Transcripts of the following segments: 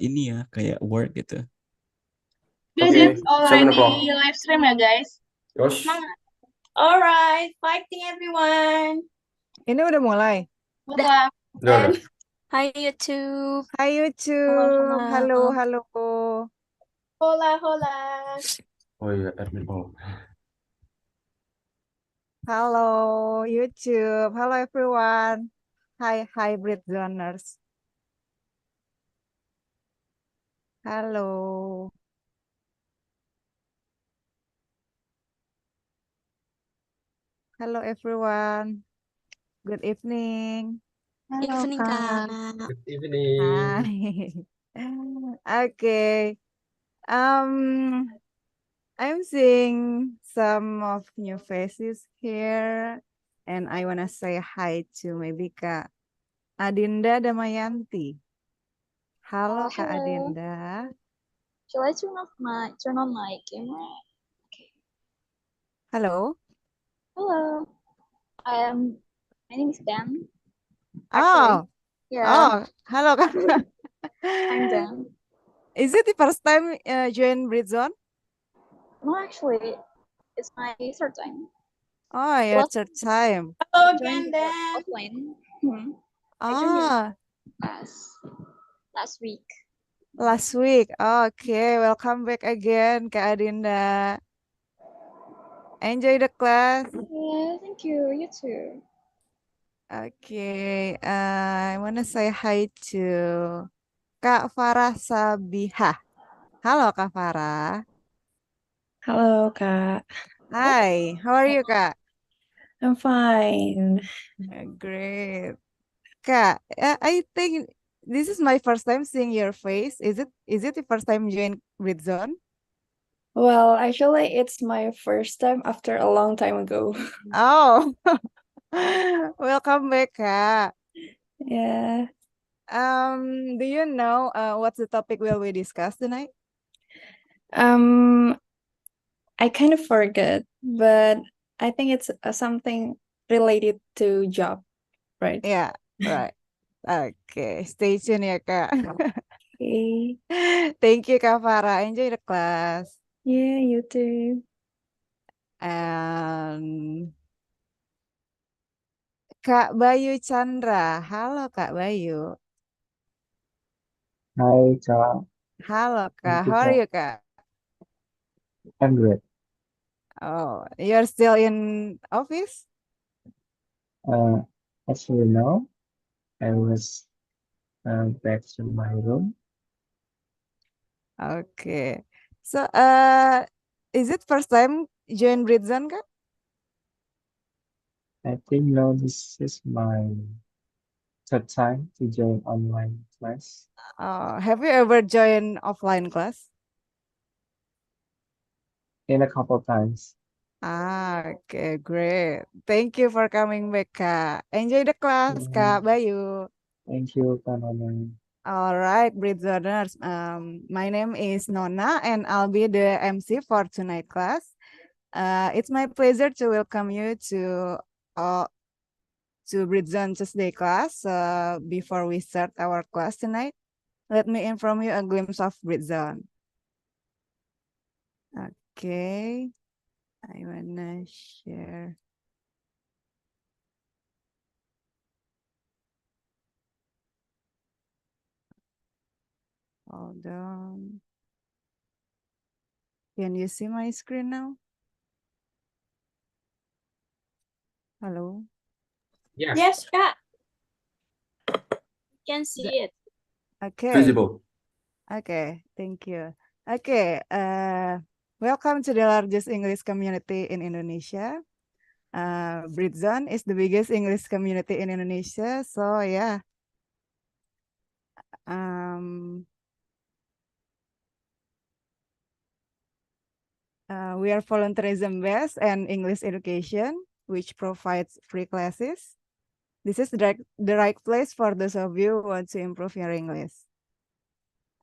ini ya, kayak work gitu. Guys, Okay, it's 7 already o'clock. live stream ya guys. Yosh. Semangat. Alright, fighting everyone. Ini udah mulai. Good Dah. luck. Udah, udah. Hai YouTube. Hai YouTube. Halo, Halo. halo. Hola, hola. Oh iya, admin. Oh. Halo YouTube. Halo everyone. Hai Britzoners. Halo. Halo everyone. Good evening. Halo Evening, Kak. Kak. Good evening. Hi. Okay. I'm seeing some of new faces here, and I wanna say hi to maybe Kak Adinda Damayanti. Halo Kak Hello. Adinda. Shall I turn on my camera? Okay. Halo. Hello. My name is Dan. Oh, Yeah, halo Kak. I'm Dan. Is it the first time join Britzone? No, actually, it's my third time. Oh, your Last third time. Hello again, Dan. Offline. I joined your Ah, class last week. last week. Okay, welcome back again, Kak Adinda. Enjoy the class. Yeah, thank you. You too. Okay, I wanna say hi to Kak Farah Sabihah. Halo Kak Farah. Halo Kak, Hi, how are you Kak? I'm fine. Great. Kak, I think this is my first time seeing your face. Is it the first time join Britzone? Well, actually, it's my first time after a long time ago. Oh, welcome back, Kak. Yeah. Do you know what's the topic will we discuss tonight? Um, I kind of forget, but I think it's something related to job, right? Yeah, right. Okay, stay tuned ya, Kak. Okay. Thank you, Kak Farah. Enjoy the class. Yeah, you too. And Kak Bayu Chandra. Halo, Kak Bayu. Hi, Kak. Halo, Kak. Thank you, How are Kak. you, Kak? I'm great. Oh, you're still in office? Uh, Actually, no. I was back to my room. Okay. So, is it first time join Britzon, Kak? I think no, this is my third time to join online class. Have you ever joined offline class? In a couple times. Okay, great. Thank you for coming back, Kak. Enjoy the class, Kak Bayu. Thank you, Kak Nona. All right, Britzoners. My name is Nona, and I'll be the MC for tonight class. It's my pleasure to welcome you to Britzone Tuesday Class. Before we start our class tonight, let me inform you a glimpse of Britzone. Okay, I wanna share. Hold on. Can you see my screen now? Hello? Yes. Yes, Kak. Can see it. Okay. Visible. Okay, thank you. Okay, welcome to the largest English community in Indonesia. Britzone is the biggest English community in Indonesia. So yeah, we are volunteerism based and English education, which provides free classes. This is the right place for those of you who want to improve your English.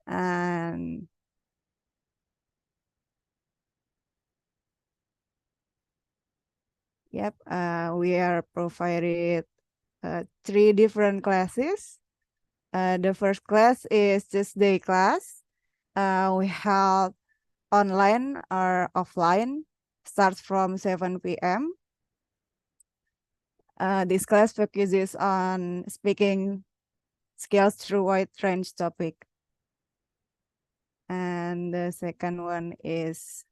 And yep, we are provided 3 different classes. The first class is Tuesday class. We held online or offline, starts from 7 p.m. This class focuses on speaking skills through wide range topic. And the second one is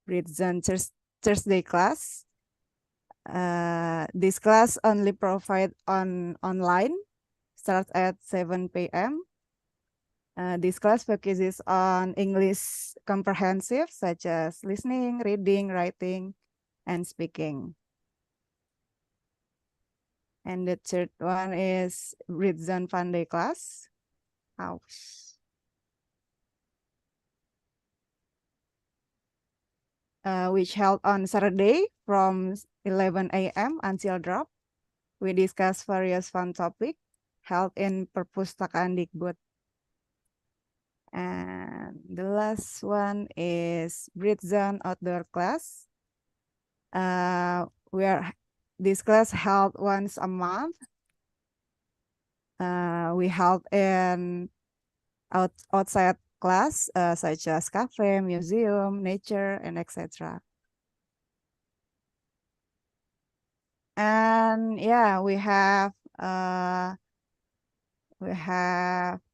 Britzone Thursday class. This class only provide online, starts at 7 p.m. This class focuses on English comprehensive, such as listening, reading, writing, and speaking. And the third one is Britzone Fun Day class. Ouch. Which held on Saturday from 11 a.m. until drop. We discuss various fun topics held in Perpustakaan Dikbud. And the last one is Britzone outdoor class. This class held once a month. We held in outside class such as cafe, museum, nature, and etc. And yeah, we have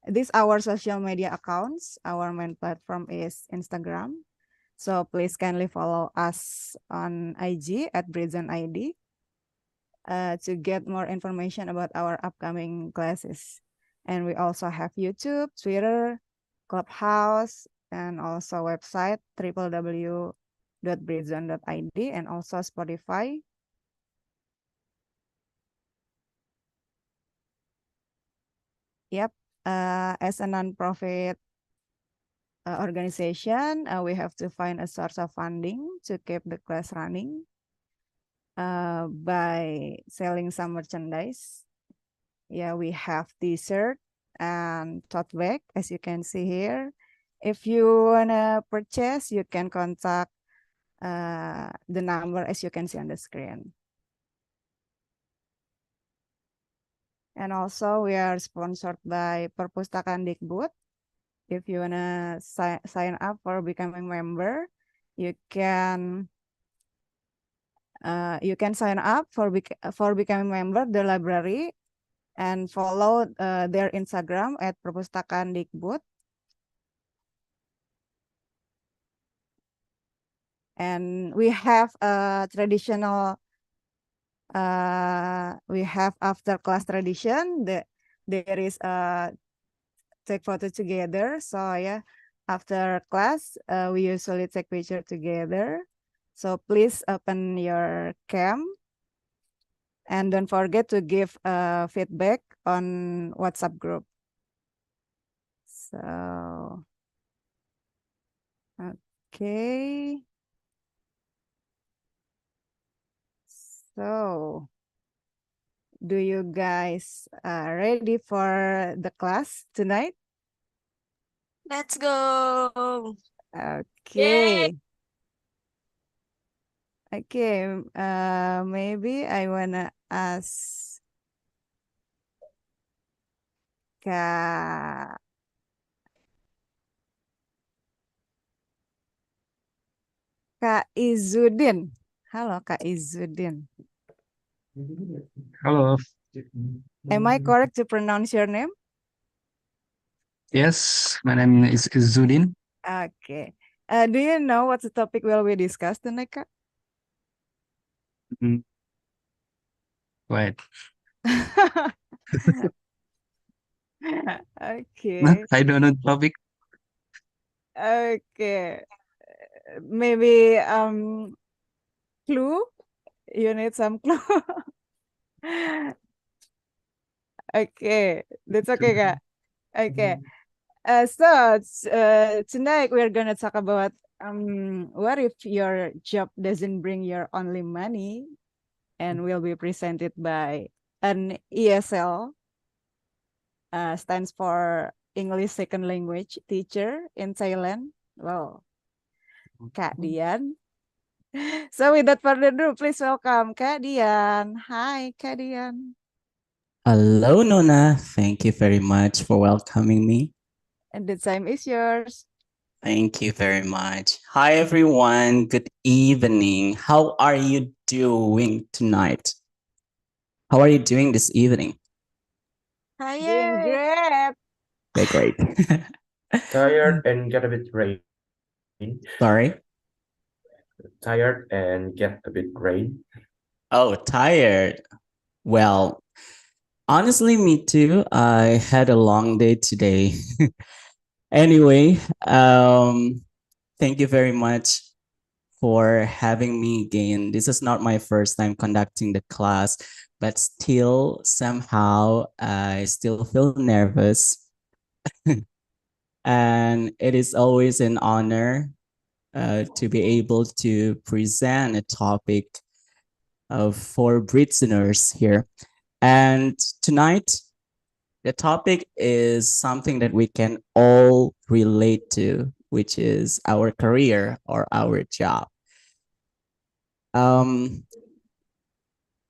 these our social media accounts. Our main platform is Instagram. So please kindly follow us on IG at Britzone ID to get more information about our upcoming classes. And we also have YouTube, Twitter, Clubhouse, and also website www.britzone.id and also Spotify. Yep, as a non-profit organization, we have to find a source of funding to keep the class running by selling some merchandise. Yeah, we have t-shirt and tote bag, as you can see here. If you wanna purchase, you can contact the number as you can see on the screen. And also we are sponsored by Perpustakaan Dikbud. If you wanna sign up for becoming member, you can sign up for becoming member the library and follow their Instagram at Perpustakaan Dikbud. And we have a traditional, we have after class tradition. There is a take photo together. So yeah, after class, we usually take picture together. So please open your cam. And don't forget to give feedback on WhatsApp group. So, okay. So, do you guys ready for the class tonight? Let's go. Okay. Okay, maybe I wanna ask Kak Izudin. Halo Kak Izudin. Hello. Am I correct to pronounce your name? Yes, my name is Zudin. Okay. Do you know what's the topic will we discuss tonight, Kak? Wait, Okay. I don't know the topic. Okay. Maybe clue? You need some clue? Okay, that's okay, Kak. Okay. So tonight we're gonna talk about what if your job doesn't bring your only money, and will be presented by an ESL, stands for English Second Language Teacher in Thailand. Wow, Kak Dian. So without further ado, please welcome Kak Dian. Hi, Kak Dian. Hello, Nona. Thank you very much for welcoming me. And the time is yours. Thank you very much. Hi, everyone. Good evening. How are you doing tonight? How are you doing this evening? Doing Tired. great. Okay, great. Tired and get a bit rain. Sorry. Tired and get a bit rain. Oh, tired. Well, honestly, me too. I had a long day today. Anyway, thank you very much for having me again. This is not my first time conducting the class, but still somehow I still feel nervous. And it is always an honor to be able to present a topic for Britzoners here. And tonight, the topic is something that we can all relate to, which is our career or our job. I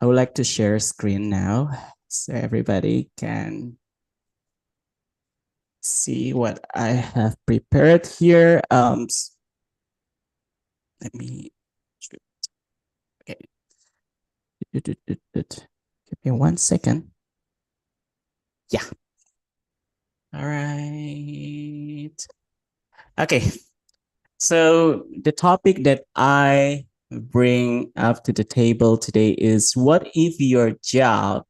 would like to share screen now so everybody can see what I have prepared here. Let me, okay. Give me 1 second. Yeah. All right. Okay. So the topic that I bring up to the table today is, what if your job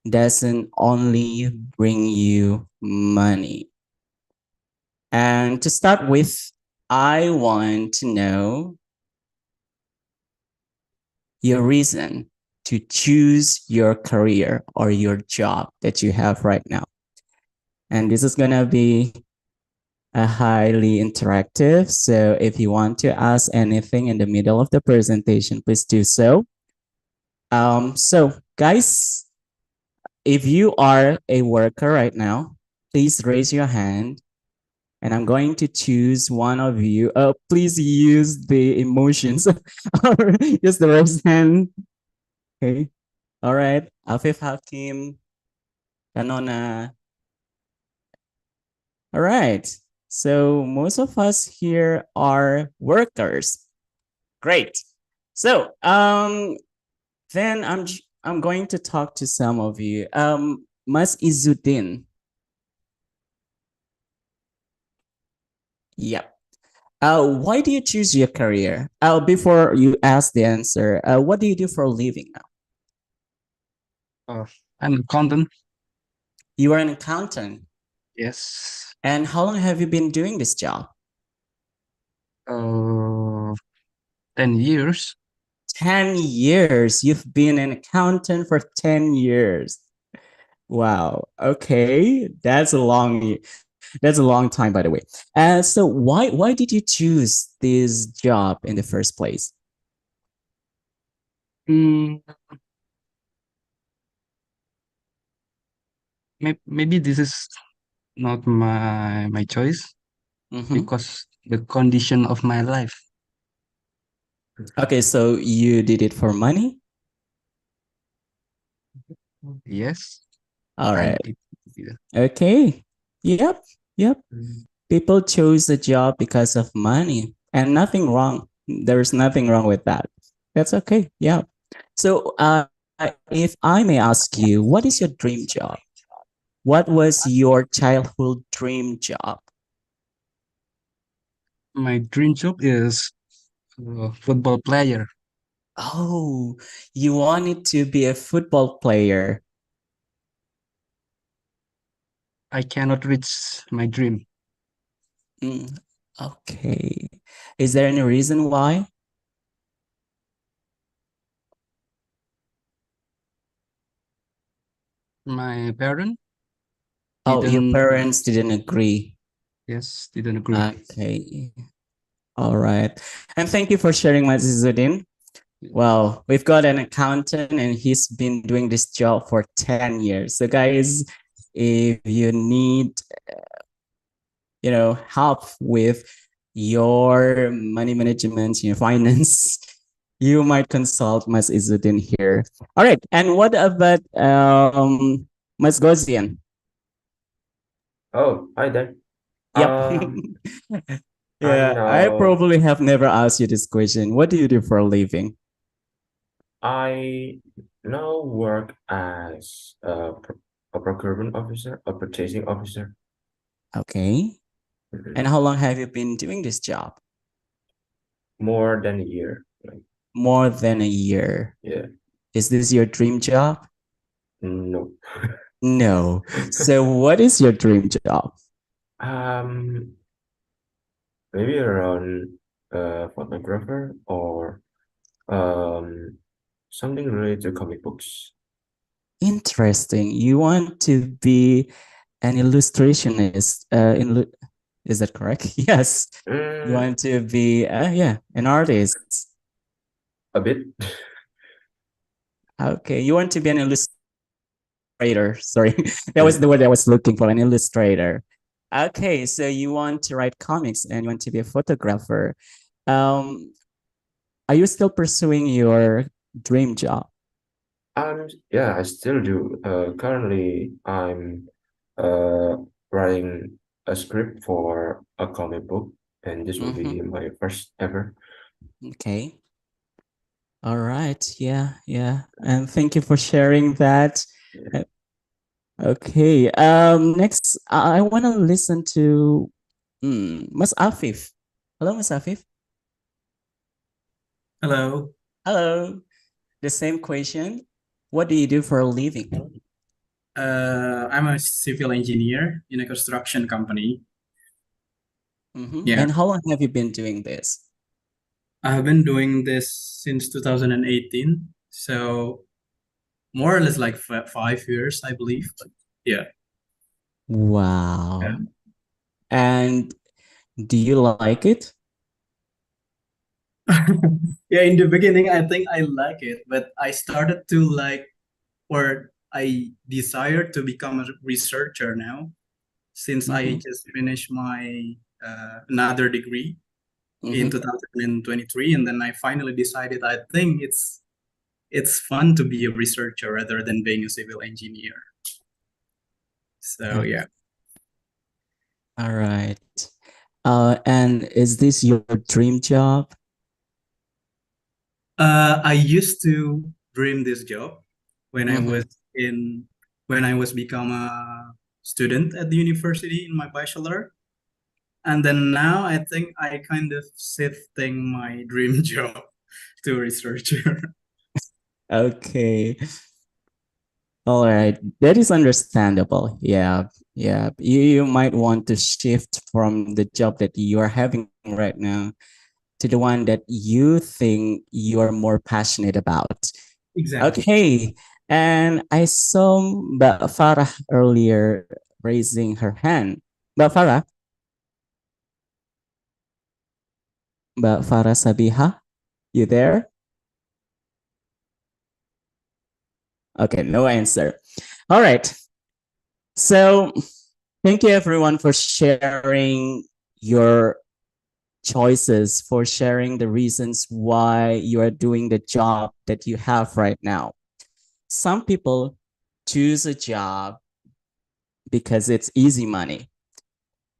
doesn't only bring you money? And to start with, I want to know your reason to choose your career or your job that you have right now. And this is going to be a highly interactive. So if you want to ask anything in the middle of the presentation, please do so. So guys, if you are a worker right now, please raise your hand and I'm going to choose one of you. Please use the emotions or use the raised hand. Okay. All right. Afif Hakim, Kanona. All right. So most of us here are workers. Great. So then I'm going to talk to some of you. Mas Izzuddin. Yep. Why do you choose your career? Before you ask the answer, what do you do for a living now? I'm an accountant. You are an accountant. Yes. And how long have you been doing this job? 10 years. 10 years. You've been an accountant for 10 years. Wow. Okay. That's a long time, by the way. So why did you choose this job in the first place? Maybe this is not my choice because the condition of my life. Okay, so you did it for money? Yes. All right. Okay. Yep. People chose the job because of money, and nothing wrong. There's nothing wrong with that. That's okay. Yeah. So if I may ask you, what is your dream job? What was your childhood dream job? My dream job is a football player. Oh, you wanted to be a football player. I cannot reach my dream. Okay. Is there any reason why? My parents. Oh, your parents didn't agree. Yes, didn't agree. Okay. All right. And thank you for sharing, Mas Izzuddin. Well, we've got an accountant and he's been doing this job for 10 years. So guys, if you need, help with your money management, your finance, you might consult Mas Izzuddin here. All right. And what about Mas Gozian. Oh, hi there. Yep. I'm Yeah, I now probably have never asked you this question. What do you do for a living? I now work as a procurement officer, a purchasing officer. Okay. Mhm. And how long have you been doing this job? More than a year. Like, More than a year. yeah. Is this your dream job? No. No. So what is your dream job? Maybe around photographer or something related to comic books. Interesting. You want to be an illustrationist. Is that correct? Yes. You want to be, yeah, an artist. A bit. Okay. You want to be an illustrator. Sorry. That was the word I was looking for, an illustrator. Okay. So you want to write comics and you want to be a photographer. Are you still pursuing your dream job? Yeah, I still do. Currently, I'm writing a script for a comic book, and this will be my first ever. Okay. All right. Yeah, yeah. And thank you for sharing that. Okay. Next, I want to listen to Mas Afif. Hello, Mas Afif. Hello. Hello. The same question. What do you do for a living? I'm a civil engineer in a construction company. Yeah. And how long have you been doing this? I've been doing this since 2018. So more or less like 5 years, I believe. But yeah. Wow. Yeah. And do you like it? Yeah, in the beginning, I think I like it, but I started to like, or I desired to become a researcher now, since I just finished my another degree in 2023, and then I finally decided I think it's fun to be a researcher rather than being a civil engineer. So yeah. All right. And is this your dream job? I used to dream this job when I was become a student at the university in my bachelor. And then now I think I kind of shifting my dream job to researcher. Okay. All right. That is understandable. Yeah. Yeah. You might want to shift from the job that you are having right now to the one that you think you are more passionate about. Exactly. Okay. And I saw Mbak Farah earlier raising her hand. Mbak Farah? Mbak Farah Sabiha, you there? Okay, no answer. All right. So thank you everyone for sharing your choices, for sharing the reasons why you are doing the job that you have right now. Some people choose a job because it's easy money,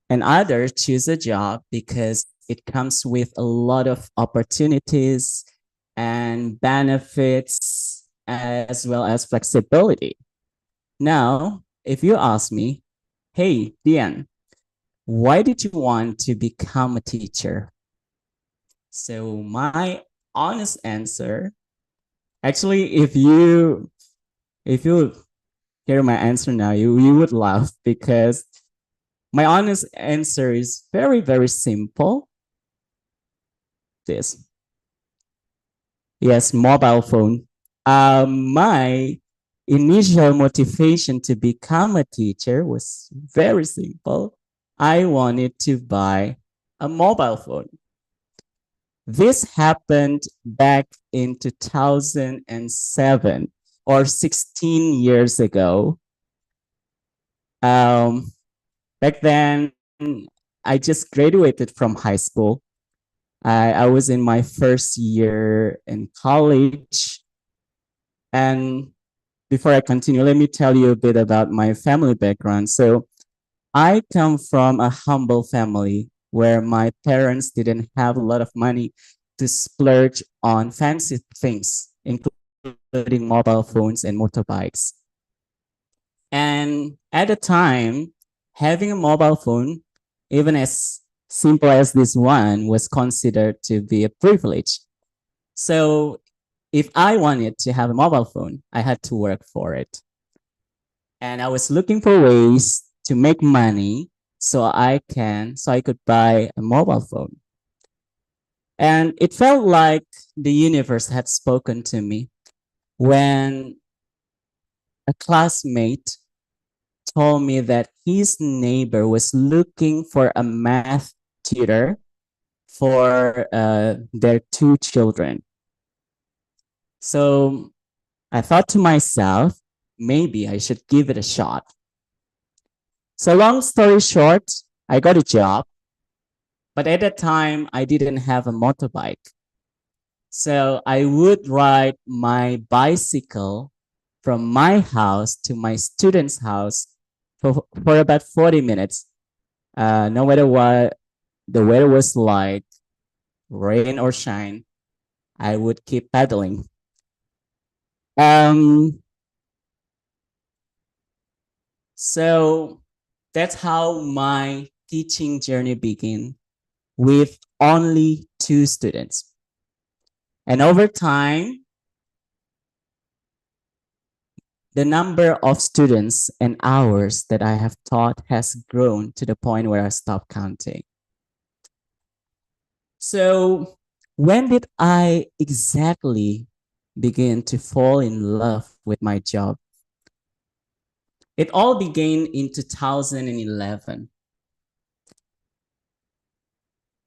and others choose a job because it comes with a lot of opportunities and benefits as well as flexibility. Now, if you ask me, hey, Dian, why did you want to become a teacher? So my honest answer, actually, if you hear my answer now, you would laugh because my honest answer is very, very simple. This. Yes, mobile phone. My initial motivation to become a teacher was very simple. I wanted to buy a mobile phone. This happened back in 2007 or 16 years ago. Back then, I just graduated from high school. I was in my first year in college. And before I continue, let me tell you a bit about my family background. So I come from a humble family where my parents didn't have a lot of money to splurge on fancy things, including mobile phones and motorbikes. And at the time, having a mobile phone, even as simple as this one, was considered to be a privilege. So if I wanted to have a mobile phone, I had to work for it. And I was looking for ways to make money so I could buy a mobile phone. And it felt like the universe had spoken to me when a classmate told me that his neighbor was looking for a math tutor for their 2 children. So I thought to myself, maybe I should give it a shot. So long story short, I got a job, but at that time I didn't have a motorbike. So I would ride my bicycle from my house to my student's house for about 40 minutes. No matter what the weather was like, rain or shine, I would keep pedaling. So that's how my teaching journey began, with only 2 students. And over time, the number of students and hours that I have taught has grown to the point where I stopped counting. So when did I exactly begin to fall in love with my job? It all began in 2011.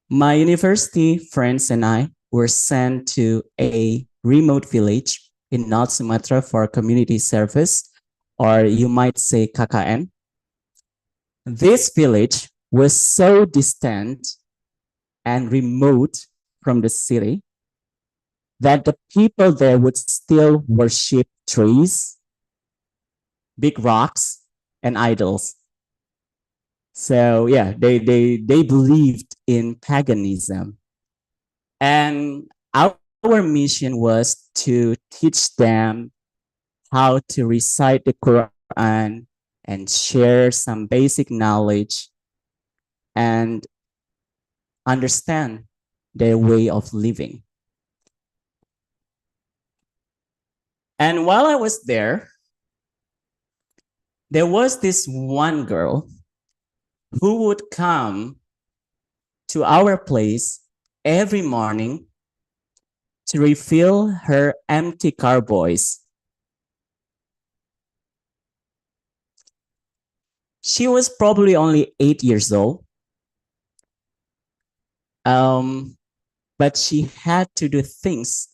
My university friends and I were sent to a remote village in North Sumatra for community service, or you might say KKN. This village was so distant and remote from the city that the people there would still worship trees, big rocks, and idols. So yeah, they believed in paganism. And our mission was to teach them how to recite the Quran and share some basic knowledge and understand their way of living. And while I was there was this one girl who would come to our place every morning to refill her empty carboys. She was probably only 8 years old. But she had to do things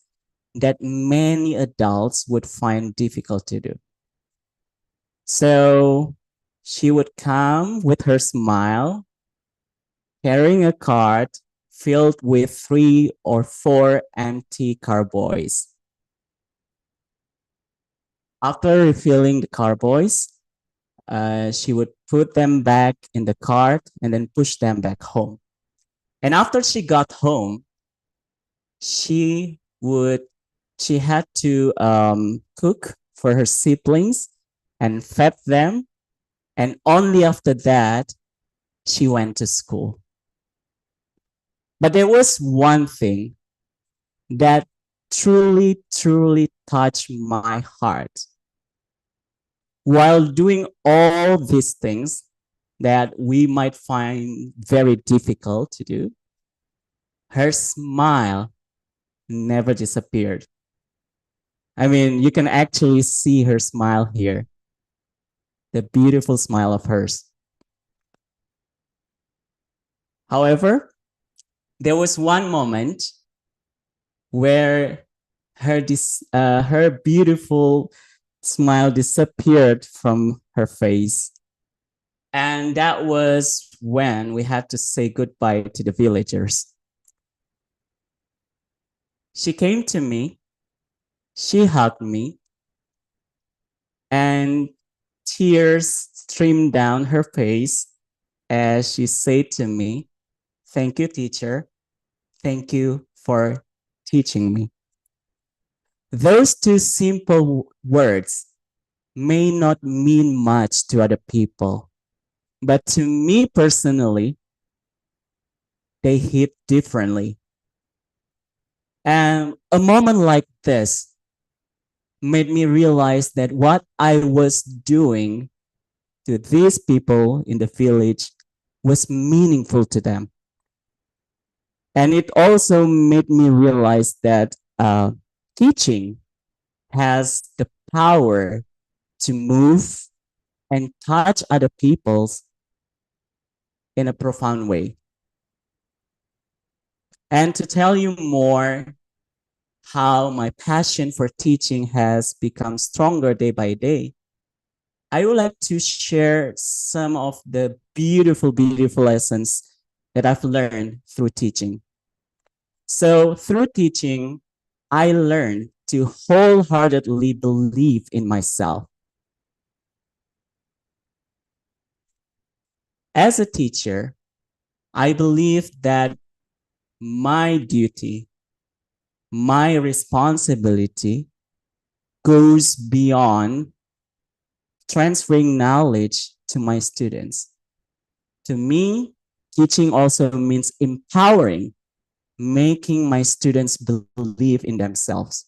that many adults would find difficult to do. So she would come with her smile, carrying a cart filled with 3 or 4 empty carboys. After refilling the carboys, she would put them back in the cart and then push them back home. And after she got home, she had to cook for her siblings and fed them. And only after that, she went to school. But there was one thing that truly, truly touched my heart. While doing all these things that we might find very difficult to do, her smile never disappeared. I mean, you can actually see her smile here, the beautiful smile of hers. However, there was one moment where her beautiful smile disappeared from her face. And that was when we had to say goodbye to the villagers. She came to me, she hugged me, and tears streamed down her face as she said to me, "Thank you, teacher. Thank you for teaching me." Those two simple words may not mean much to other people, but to me personally, they hit differently. And a moment like this made me realize that what I was doing to these people in the village was meaningful to them. And it also made me realize that teaching has the power to move and touch other people's in a profound way. And to tell you more how my passion for teaching has become stronger day by day, I would like to share some of the beautiful, beautiful lessons that I've learned through teaching. So through teaching, I learned to wholeheartedly believe in myself. As a teacher, I believe that my duty, my responsibility goes beyond transferring knowledge to my students. To me, teaching also means empowering, making my students believe in themselves.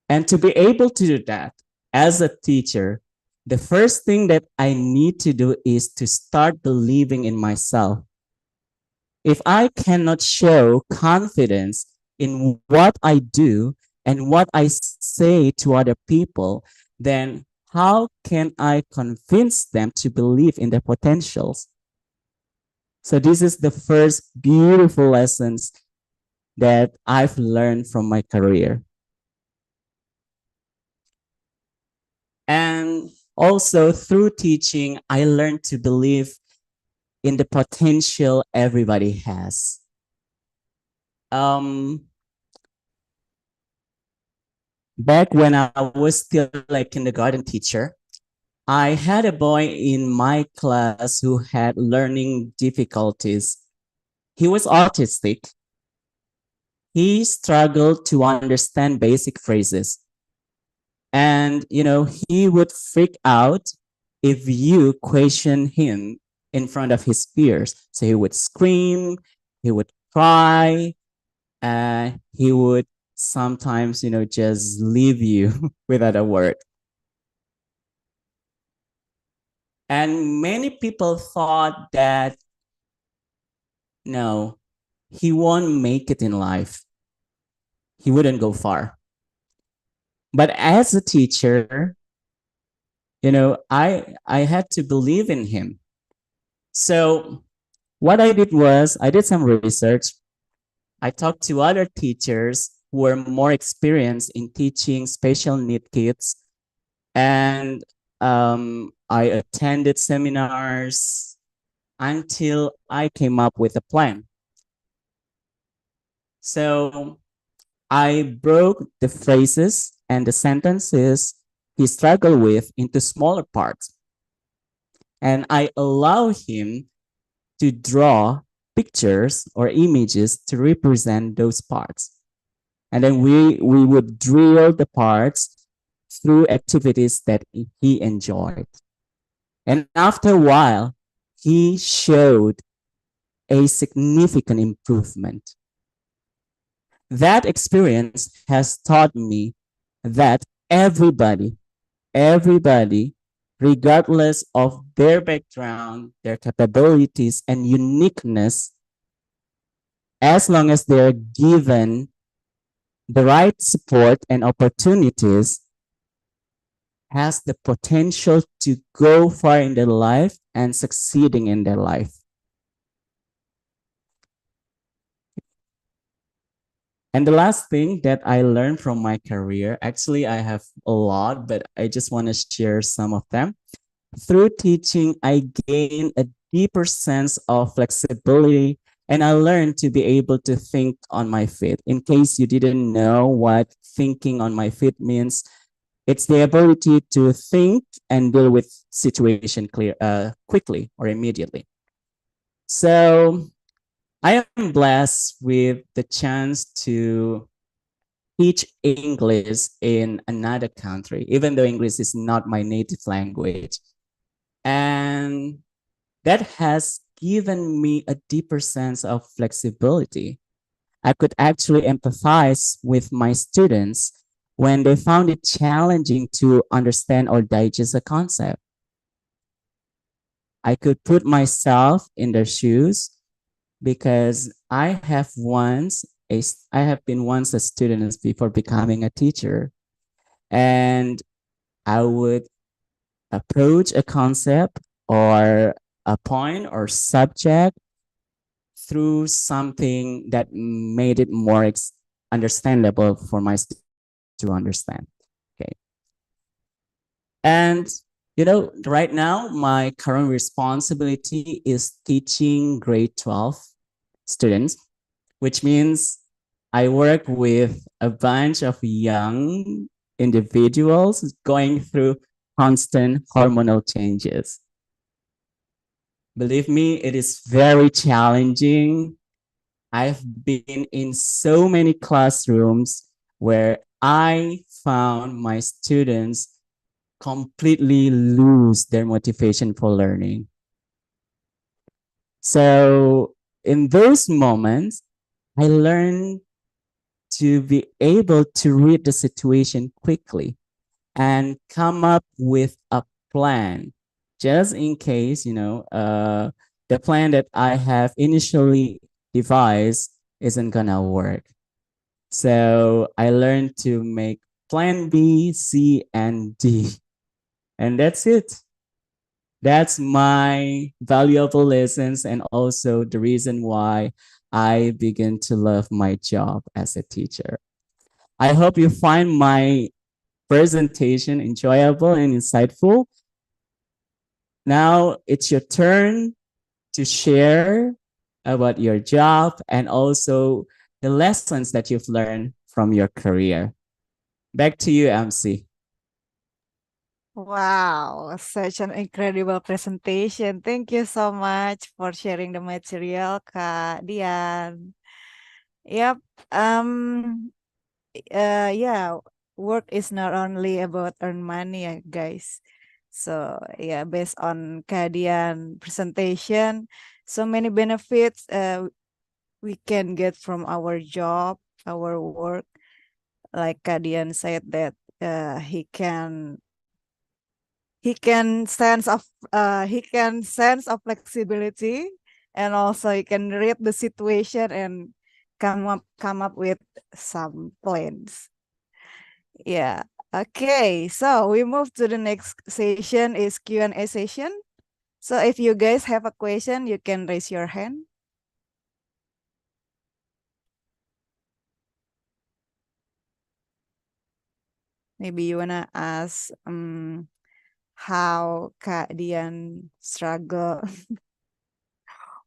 And to be able to do that as a teacher, the first thing that I need to do is to start believing in myself. If I cannot show confidence in what I do and what I say to other people, then how can I convince them to believe in their potentials? So this is the first beautiful lessons that I've learned from my career. And also through teaching, I learned to believe in the potential everybody has. Back when I was still like kindergarten teacher, I had a boy in my class who had learning difficulties. He was autistic. He struggled to understand basic phrases. And, he would freak out if you question him in front of his peers. So he would scream, he would cry, he would sometimes, just leave you without a word. And many people thought that, no, he won't make it in life. He wouldn't go far. But as a teacher, I had to believe in him. So what I did was I did some research. I talked to other teachers who were more experienced in teaching special need kids. And I attended seminars until I came up with a plan. So I broke the phrases and the sentences he struggled with into smaller parts. And I allow him to draw pictures or images to represent those parts. And then we would drill the parts through activities that he enjoyed. And after a while, he showed a significant improvement. That experience has taught me that everybody, regardless of their background, their capabilities, and uniqueness, as long as they're given the right support and opportunities, has the potential to go far in their life and succeeding in their life. And the last thing that I learned from my career, actually I have a lot, but I just want to share some of them. Through teaching, I gained a deeper sense of flexibility, and I learned to be able to think on my feet. In case you didn't know what thinking on my feet means, It's the ability to think and deal with situation quickly or immediately. So I am blessed with the chance to teach English in another country, even though English is not my native language. And that has given me a deeper sense of flexibility. I could actually empathize with my students when they found it challenging to understand or digest a concept. I could put myself in their shoes because I have been once a student before becoming a teacher, and I would approach a concept or a point or subject through something that made it more understandable for my students to understand. Okay. And right now, my current responsibility is teaching grade 12 students, which means I work with a bunch of young individuals going through constant hormonal changes. Believe me, it is very challenging. I've been in so many classrooms where I found my students completely lose their motivation for learning. So in those moments, I learned to be able to read the situation quickly and come up with a plan, just in case, the plan that I have initially devised isn't gonna work. So I learned to make plan B, C, and D. And that's it. That's my valuable lessons and also the reason why I begin to love my job as a teacher. I hope you find my presentation enjoyable and insightful. Now it's your turn to share about your job and also the lessons that you've learned from your career. Back to you, MC. Wow, such an incredible presentation. Thank you so much for sharing the material, Kak Dian. Yep. Yeah, work is not only about earn money, guys. So yeah, based on Kak Dian presentation, so many benefits we can get from our job, our work. Like Kak Dian said that he can sense of flexibility, and also he can read the situation and come up with some plans. Yeah. Okay, so we move to the next session is Q&A session. So if you guys have a question, you can raise your hand. Maybe you wanna ask how Kak Dian struggle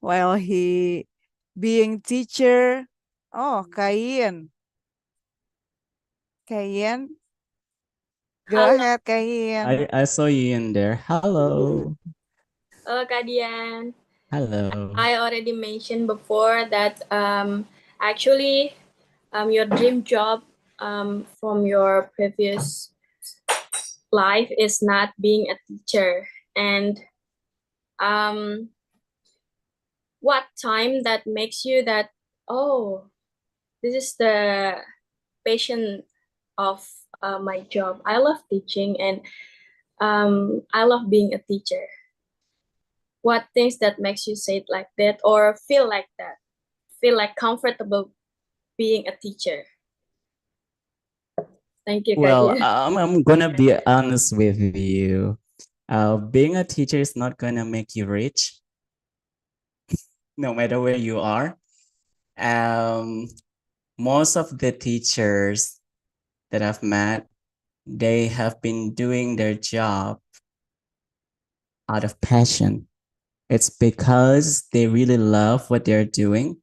while he being teacher. Oh, Kak Ian. Kak Ian. Go ahead, Kak Ian. I saw you in there. Hello. Hello, Kak Dian. Hello. I already mentioned before that actually your dream job from your previous life is not being a teacher. And what time that makes you that, oh, this is the passion of my job. I love teaching and I love being a teacher. What things that makes you say it like that or feel like that? Feel like comfortable being a teacher? Thank you, Kak Well, Dian. I'm gonna be honest with you. Being a teacher is not gonna make you rich, no matter where you are. Most of the teachers that I've met, they have been doing their job out of passion. It's because they really love what they're doing.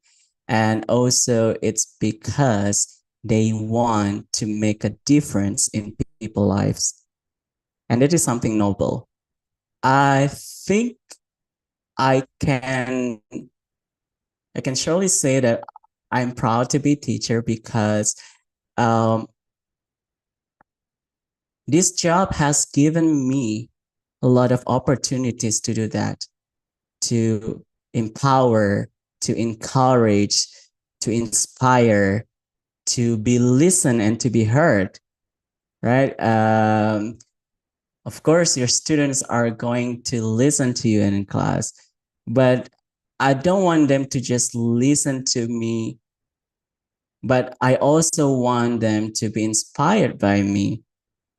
And also it's because they want to make a difference in people's lives. And that is something noble. I think I can surely say that I'm proud to be a teacher because this job has given me a lot of opportunities to do that, to empower, to encourage, to inspire, to be listened and to be heard, right? Of course, your students are going to listen to you in class, but I don't want them to just listen to me, but I also want them to be inspired by me,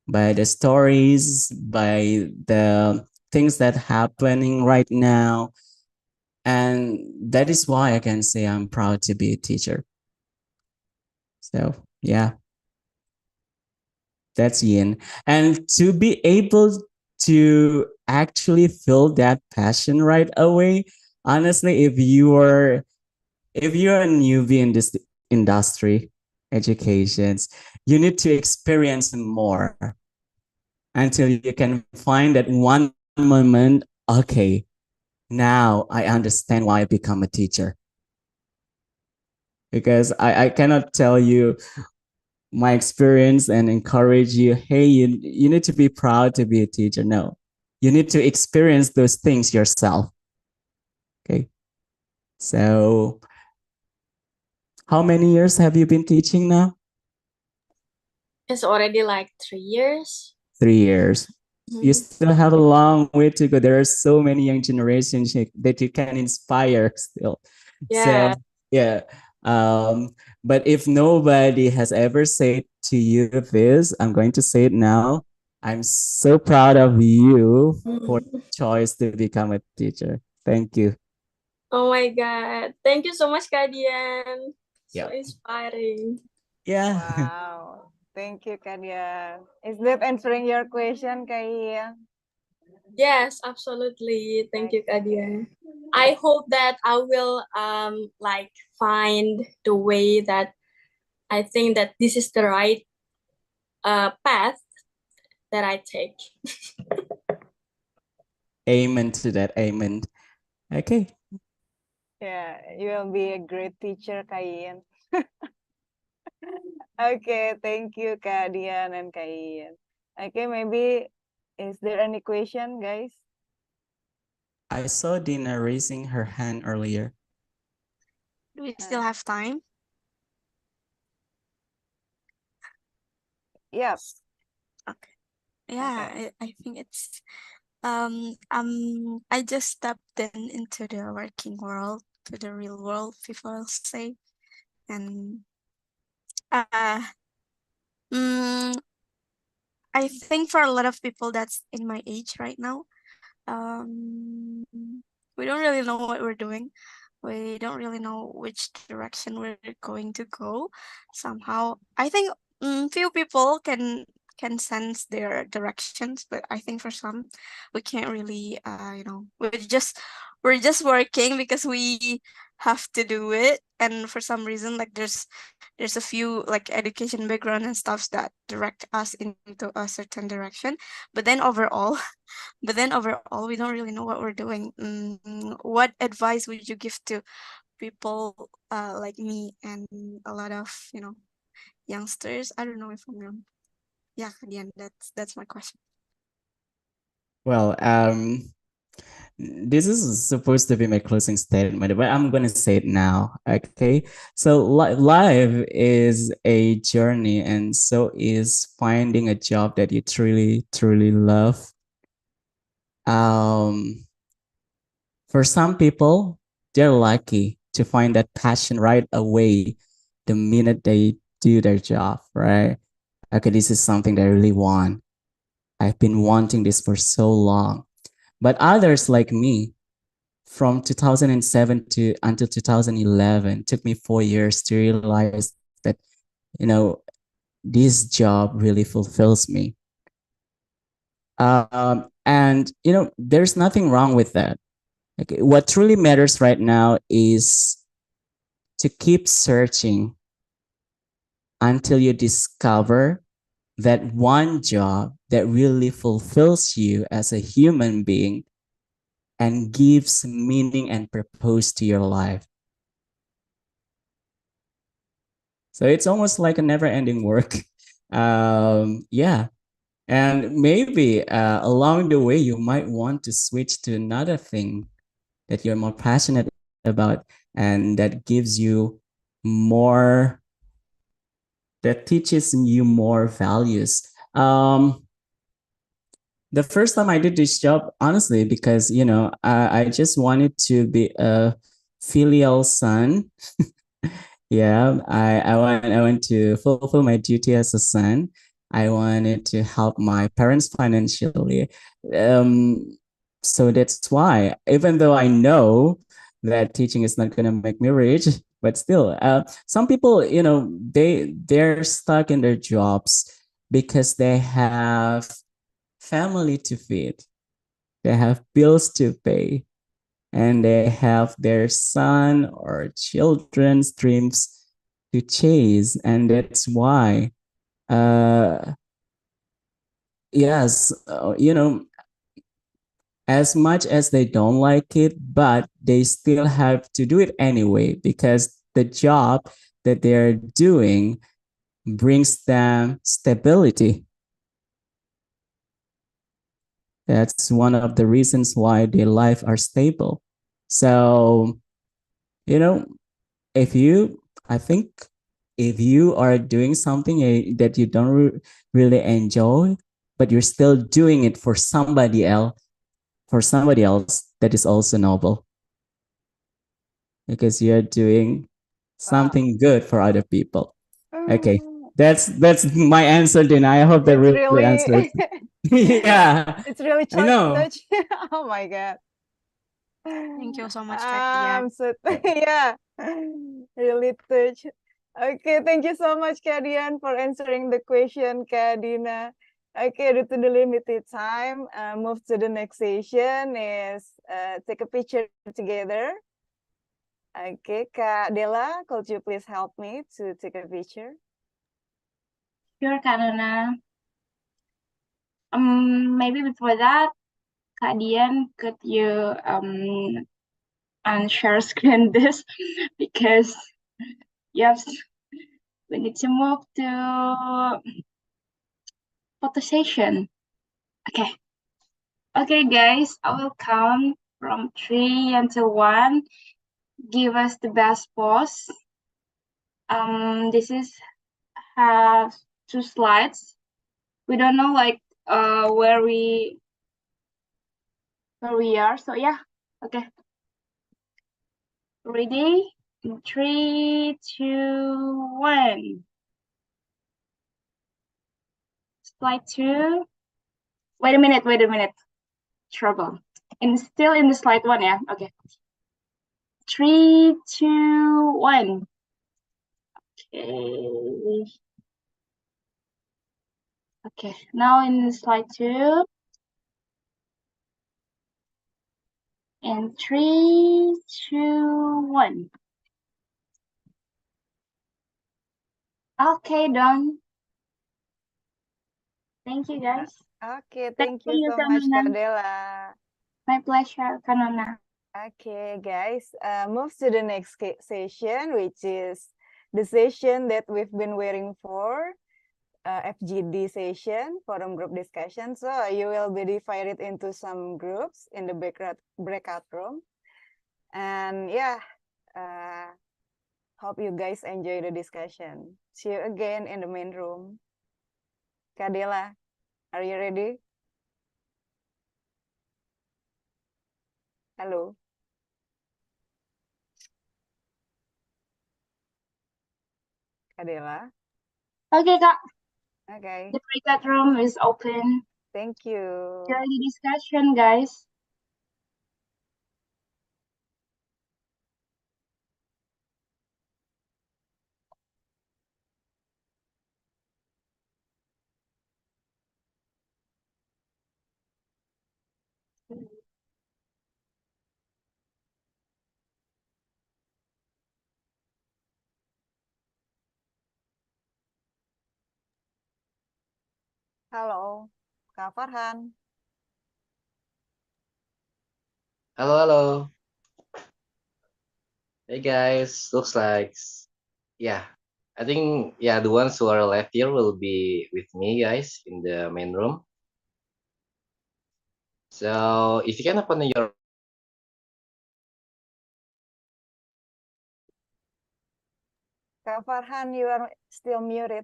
by the stories, by the things that happening right now. And that is why I can say I'm proud to be a teacher. So yeah, that's Yin. And to be able to actually feel that passion right away, honestly, if you're a newbie in this industry, educations, you need to experience more until you can find that one moment, okay, now I understand why I become a teacher. Because I cannot tell you my experience and encourage you, hey, you need to be proud to be a teacher. No, you need to experience those things yourself. Okay. So how many years have you been teaching now? It's already like 3 years. 3 years. You still have a long way to go. There are so many young generations that you can inspire still. Yeah. So yeah. But if nobody has ever said to you this, I'm going to say it now. I'm so proud of you for the choice to become a teacher. Thank you. Oh my God. Thank you so much, Kak Dian. Yeah. So inspiring. Yeah. Wow. Thank you, Kak Dian. Is that answering your question, Kak Dian? Yes, absolutely. Thank you, Kak Dian. I hope that I will like find the way that I think that this is the right path that I take. Amen to that. Amen. Okay. Yeah, you will be a great teacher, Kak Dian. Okay, thank you, Kak Dian and Kak Ian. Okay, maybe is there any question, guys? I saw Dina raising her hand earlier. Do we still have time? Yes. Okay. Yeah, Okay. I think it's I just stepped into the working world, to the real world, people will say. And I think for a lot of people that's in my age right now, we don't really know what we're doing. We don't really know which direction we're going to go. Somehow, I think few people can sense their directions, but I think for some, we can't really, we're just working because we have to do it, and for some reason, like there's a few like education background and stuff that direct us into a certain direction, but then overall we don't really know what we're doing. What advice would you give to people like me and a lot of youngsters? I don't know if I'm wrong. Yeah, again, that's my question. Well, this is supposed to be my closing statement, but I'm going to say it now. Okay. So life is a journey, and so is finding a job that you truly, truly love. For some people, they're lucky to find that passion right away the minute they do their job, right? Okay, this is something that I really want. I've been wanting this for so long. But others like me, from 2007 to until 2011, took me 4 years to realize that, this job really fulfills me. And, there's nothing wrong with that. Okay, what truly matters right now is to keep searching until you discover that one job that really fulfills you as a human being and gives meaning and purpose to your life. So it's almost like a never-ending work. Yeah. And maybe along the way, you might want to switch to another thing that you're more passionate about and that gives you more, that teaches you more values. The first time I did this job, honestly, because, you know, I just wanted to be a filial son. Yeah, I want to fulfill my duty as a son. I wanted to help my parents financially. So that's why, even though I know that teaching is not going to make me rich, but still, some people, you know, they're stuck in their jobs because they have family to feed, they have bills to pay, and they have their son or children's dreams to chase. And that's why, yes, you know, as much as they don't like it, but they still have to do it anyway because the job that they're doing brings them stability. That's one of the reasons why their life are stable. So, you know, if you, I think if you are doing something that you don't really enjoy, but you're still doing it for somebody else, that is also noble because you're doing something good for other people. Okay, that's my answer, Dina. I hope that really answers. Yeah, It's really I know. touch. Oh my God. Thank you so much, Kak Dian. So yeah, really touch. Okay, thank you so much, Kak Dian, for answering the question, Kak Dina. Okay, due to the limited time, move to the next session is take a picture together. Okay, Kak Dela, could you please help me to take a picture? Sure, Kak Nona. Maybe before that, Kak Dian, could you unshare screen this because yes, we need to move to photo session. Okay. Okay, guys, I will count from 3 until 1. Give us the best pose. This is have 2 slides. We don't know like where we are. So yeah, okay. Ready? 3, 2, 1. Slide 2. Wait a minute. Trouble. Still in the slide 1, yeah? Okay. 3, 2, 1. Okay. Okay, now in slide 2. And 3, 2, 1. Okay, done. Thank you, guys. Okay, thank you so much, Kak Dela. My pleasure, Kanona. Okay, guys, move to the next session, which is the session that we've been waiting for, FGD session, forum group discussion. So you will be divided into some groups in the breakout room. And yeah, hope you guys enjoy the discussion. See you again in the main room. Kadela, are you ready? Hello. Kadela. Okay, Kak. Okay. The breakout room is open. Thank you. Enjoy the discussion, guys. Halo, Kak Farhan. Hello, hello. Hey guys, looks like, yeah, I think, yeah, the ones who are left here will be with me, guys, in the main room. So if you can open your Kak Farhan, you are still muted.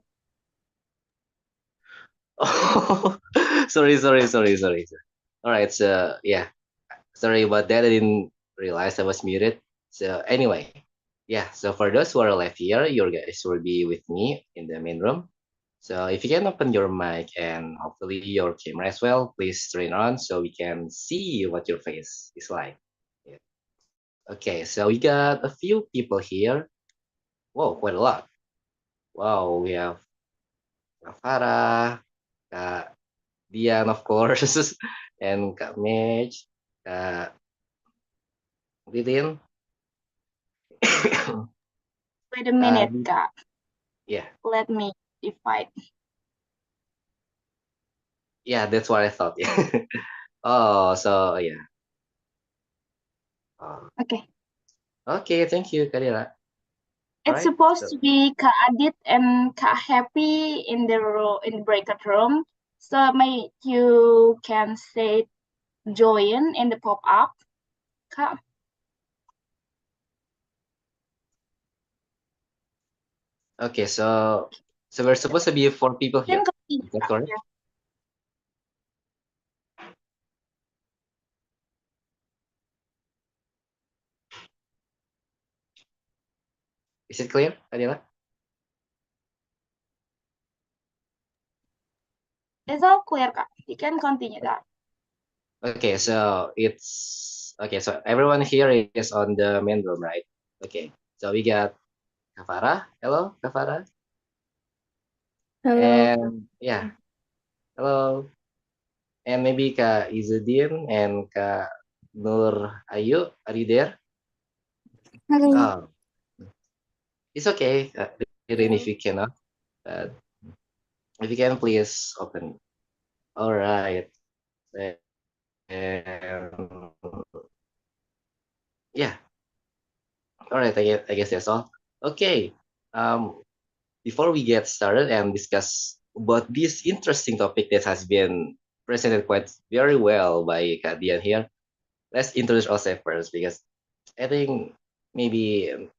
oh, sorry. All right, so yeah, sorry about that. I didn't realize I was muted. So anyway, yeah. So for those who are left here, your guys will be with me in the main room. So if you can open your mic and hopefully your camera as well, please turn it on so we can see what your face is like. Yeah. Okay, so we got a few people here. Whoa, quite a lot. Wow, we have Kak Farah, Kak Dian, of course, and Kak Mej, Kak Didin. Wait a minute, Kak. Yeah. Let me divide. Yeah, that's what I thought. Yeah. Oh, so yeah. Okay. Okay, thank you, Kadira. It's supposed to be Kak Adit and Kak Happy in the breakout room. So you can say join in the pop-up. Kak. Okay, so we're supposed to be 4 people here. Is that correct? Yeah. Is it clear, Adila? It's all clear, Kak. You can continue that. Okay, so so everyone here is on the main room, right? Okay, so we got Kavara. Hello, Kavara. Hello. And yeah, hello. And maybe Kak Izzuddin and Kak Nur Ayu, are you there? Hello. Oh, it's okay, Irin, if you cannot. But if you can, please open. All right. And yeah. All right. I guess that's all. Okay. Um, before we get started and discuss about this interesting topic that has been presented quite very well by Kak Dian here, let's introduce ourselves first because I think maybe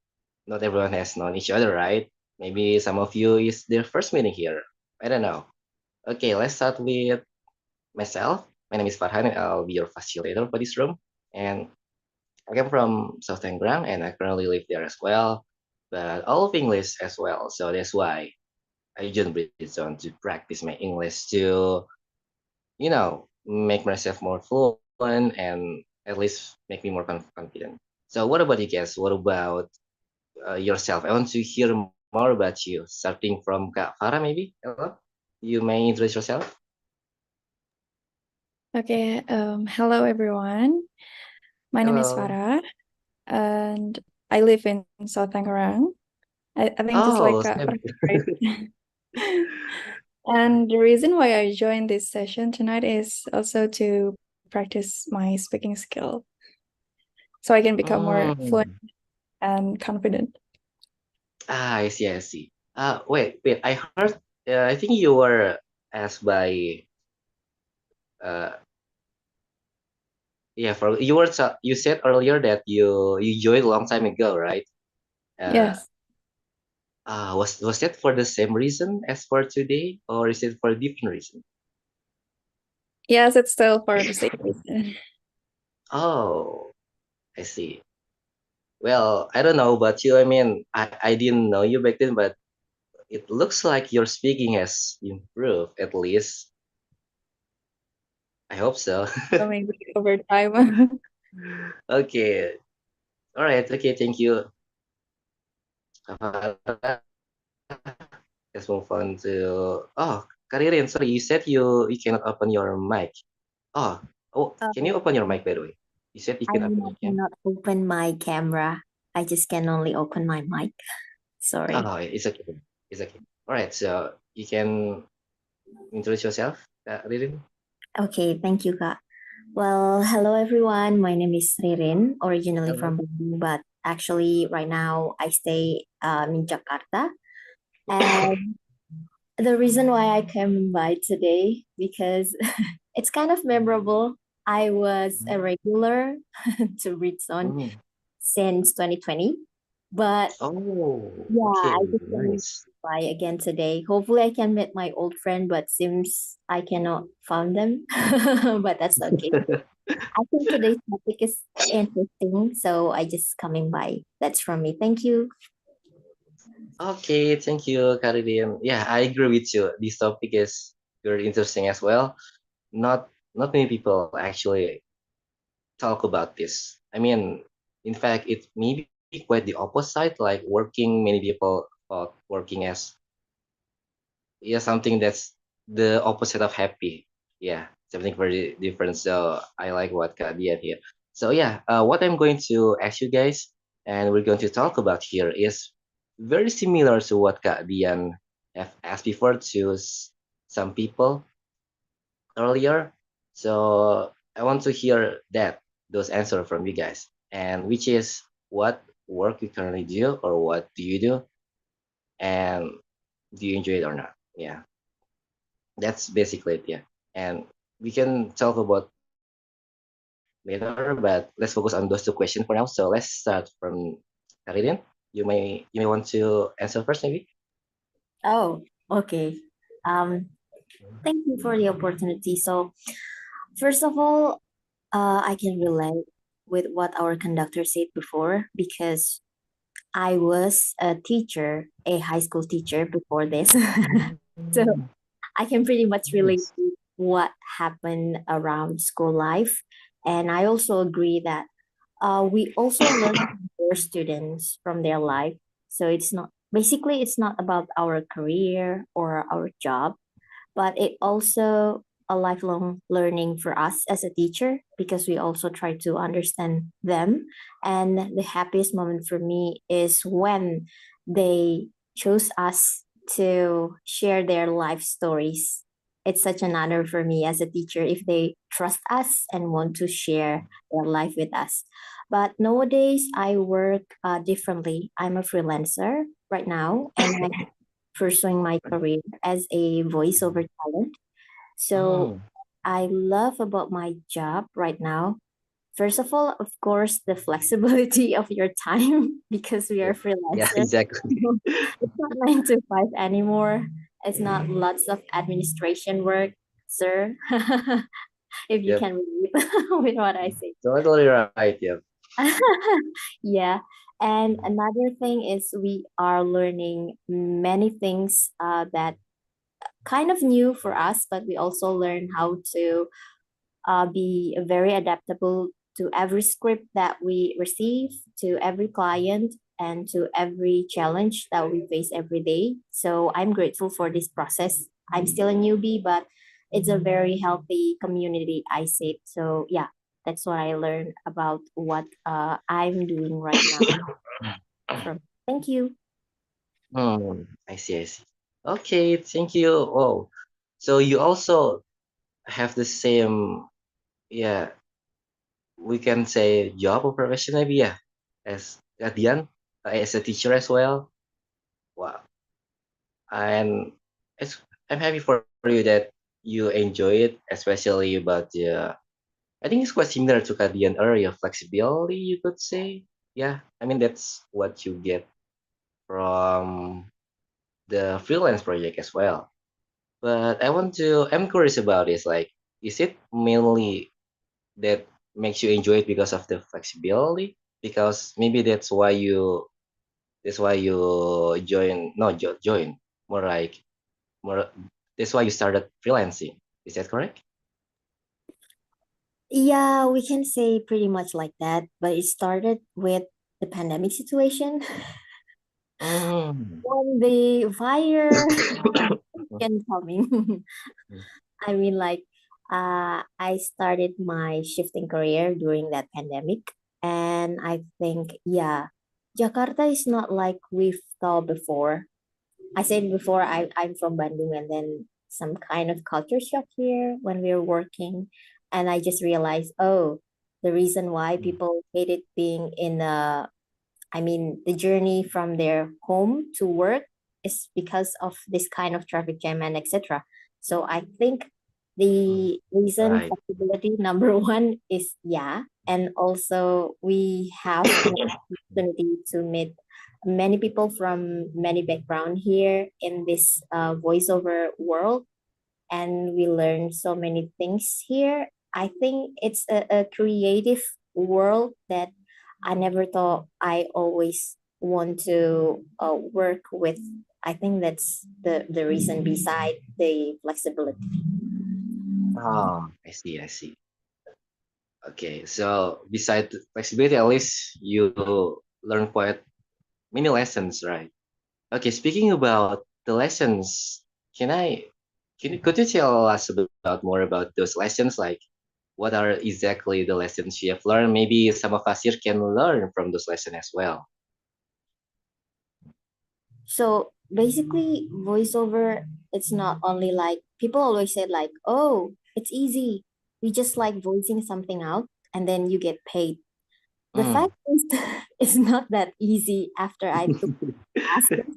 not everyone has known each other, right? Maybe some of you is their first meeting here. I don't know. Okay, let's start with myself. My name is Farhan and I'll be your facilitator for this room. And I come from South Tangerang and I currently live there as well, but all of English as well. So that's why I joined Britzone to practice my English to, make myself more fluent and at least make me more confident. So what about you guys? What about yourself? I want to hear more about you, starting from Kak Farah maybe. Hello? You may introduce yourself. Okay, hello everyone. My name is Hello. Farah, and I live in South Tangerang. I think just Oh, like right? And the reason why I joined this session tonight is also to practice my speaking skill, so I can become more fluent and confident. I see. Wait. I heard. I think you were asked by. Yeah. You said earlier that you joined a long time ago, right? Yes. Was that for the same reason as for today, or is it for a different reason? Yes, it's still for the same reason. Oh, I see. Well, I don't know about you. I mean, I didn't know you back then, but it looks like your speaking has improved at least. I hope so. So maybe over time. Okay. All right. Okay. Thank you. Let's move on to Karirin. Sorry, you said you cannot open your mic. Can you open your mic by the way? You said you can open your camera. cannot open my camera. I just can only open my mic. Sorry. Oh, it's okay. It's okay. All right. So you can introduce yourself, Kak Ririn? Okay, thank you, Kak. Well, hello everyone. My name is Ririn, originally Hello. from Bandung, but actually right now I stay in Jakarta. And the reason why I came by today because it's kind of memorable. I was a regular to Britzone since 2020, but Oh, yeah, okay, I just came nice. by again today. Hopefully, I can meet my old friend, but seems I cannot found them. But that's okay. I think today's topic is interesting, so I just coming by. That's from me. Thank you. Okay, thank you, Kak Ririn. Yeah, I agree with you. This topic is very interesting as well. Not many people actually talk about this. I mean, in fact, it may be quite the opposite. Like working, many people thought working as something that's the opposite of happy. Yeah, something very different. So I like what Kak Dian here. So yeah, what I'm going to ask you guys, and we're going to talk about here is very similar to what Kak Dian have asked before to some people earlier. So I want to hear those answers from you guys, and which is what work you currently do, or what do you do, and do you enjoy it or not? Yeah, that's basically it. Yeah, and we can talk about later, but let's focus on those two questions for now. So let's start from Karidin. You may want to answer first, maybe. Oh, okay. Um, Thank you for the opportunity. So, first of all, I can relate with what our conductor said before because I was a teacher, a high school teacher before this. So I can pretty much relate to what happened around school life. And I also agree that we also learn from our students from their life. So it's not about our career or our job, but it also a lifelong learning for us as a teacher because we also try to understand them. And the happiest moment for me is when they chose us to share their life stories. It's such an honor for me as a teacher if they trust us and want to share their life with us. But nowadays, I work differently. I'm a freelancer right now, and I'm pursuing my career as a voiceover talent. So I love about my job right now. First of all, of course, the flexibility of your time because we are Yeah, freelancer. exactly. It's not 9 to 5 anymore. It's not lots of administration work, sir. If you Yep, can relate with what I say. totally right. Yep. Yeah. And another thing is we are learning many things that kind of new for us, but we also learn how to be very adaptable to every script that we receive, to every client, and to every challenge that we face every day. So I'm grateful for this process. I'm still a newbie, but it's a very healthy community, I say. So yeah, that's what I learned about what I'm doing right now. Thank you. I see, I see. Okay, thank you. Oh, so you also have the same, yeah, we can say job or profession maybe, yeah, as Kak Dian, as a teacher as well. Wow. And it's, I'm happy for you that you enjoy it, especially about the, I think it's quite similar to Kak Dian earlier, flexibility, you could say. Yeah, I mean, that's what you get from the freelance project as well. But I'm curious about this. Like, is it mainly that makes you enjoy it because of the flexibility? Because maybe that's why you join, not join, more like, more, that's why you started freelancing. Is that correct? Yeah, we can say pretty much like that, but it started with the pandemic situation. When the virus can coming. I mean, like, I started my shifting career during that pandemic, and I think, yeah, Jakarta is not like we've thought before. I said before, I'm from Bandung, and then some kind of culture shock here when we were working. And I just realized, oh, the reason why people hated being in the journey from their home to work is because of this kind of traffic jam and etc. So I think the reason Right. flexibility number one is and also we have an opportunity to meet many people from many background here in this voiceover world, and we learn so many things here. I think it's a creative world that I never thought I always want to work with. I think that's the reason beside the flexibility. Oh, I see, I see. Okay, so beside the flexibility, at least you learn quite many lessons, right? Okay, speaking about the lessons, could you tell us about more about those lessons? Like, what are exactly the lessons you have learned? Maybe some of us here can learn from those lessons as well. So basically, voiceover, it's not only like people always say like, oh, it's easy. We just like voicing something out and then you get paid. The fact is, it's not that easy after I took classes.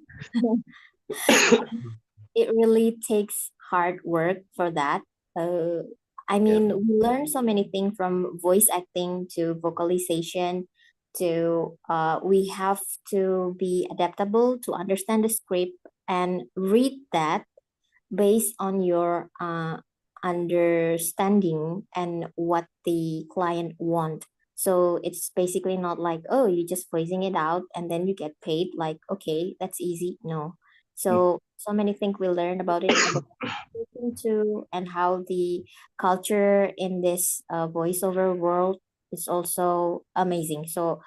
It really takes hard work for that. I mean, we learn so many things from voice acting to vocalization to we have to be adaptable to understand the script and read that based on your understanding and what the client want. So it's basically not like, oh, you're just voicing it out and then you get paid. Like, okay, that's easy. No. So many things we learn about it, about too, and how the culture in this voiceover world is also amazing. So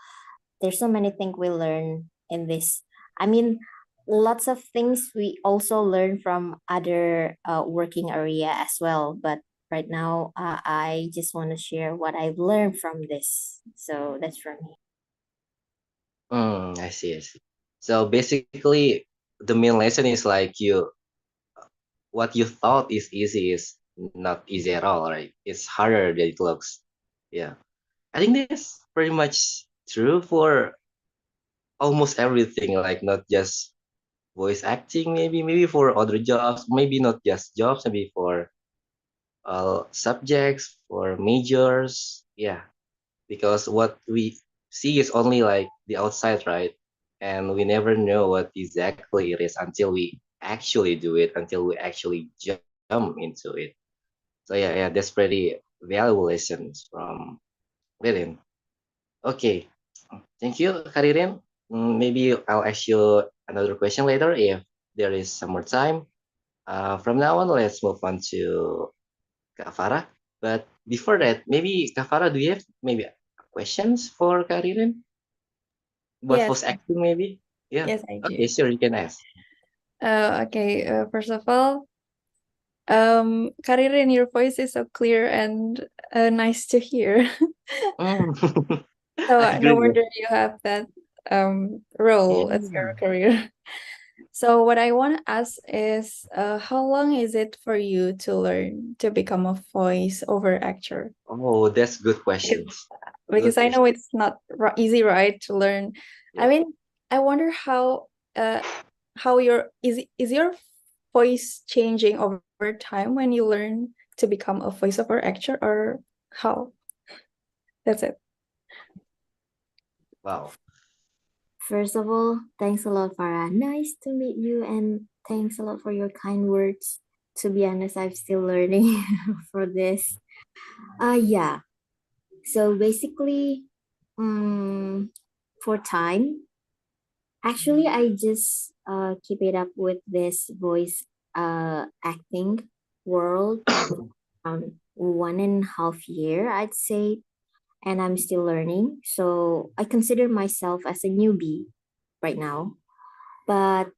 there's so many things we learn in this. I mean, lots of things we also learn from other working area as well. But right now, I just want to share what I've learned from this. So that's from me. I see, I see. So basically, the main lesson is like what you thought is easy is not easy at all, right? It's harder than it looks. Yeah. I think that's pretty much true for almost everything, like not just voice acting, maybe for other jobs, maybe not just jobs, maybe for subjects, for majors. Yeah. Because what we see is only like the outside, right? And we never know what exactly it is until we actually do it, until we actually jump into it. So yeah, that's pretty valuable lessons from Ririn. Okay, thank you, Karirin. Maybe I'll ask you another question later if there is some more time. From now on, let's move on to Kak Farah. But before that, maybe Kak Farah, do you have maybe questions for Karirin? About Yes. voice acting, maybe? Yeah. Yes, I do. Okay, sure, you can ask. Okay. First of all, Karirin, your voice is so clear and nice to hear. So I no agree. wonder you have that role as your career. So what I want to ask is, how long is it for you to learn to become a voice-over actor? Oh, that's good questions. Because Good I know question. it's not easy, right, to learn. I mean, I wonder how is your voice changing over time when you learn to become a voiceover actor, or how? That's it. Wow. First of all, thanks a lot, Farah. Nice to meet you, and thanks a lot for your kind words. To be honest, I'm still learning for this. Yeah. So basically, for time, actually, I just keep it up with this voice acting world around 1.5 years, I'd say, and I'm still learning. So I consider myself as a newbie right now. But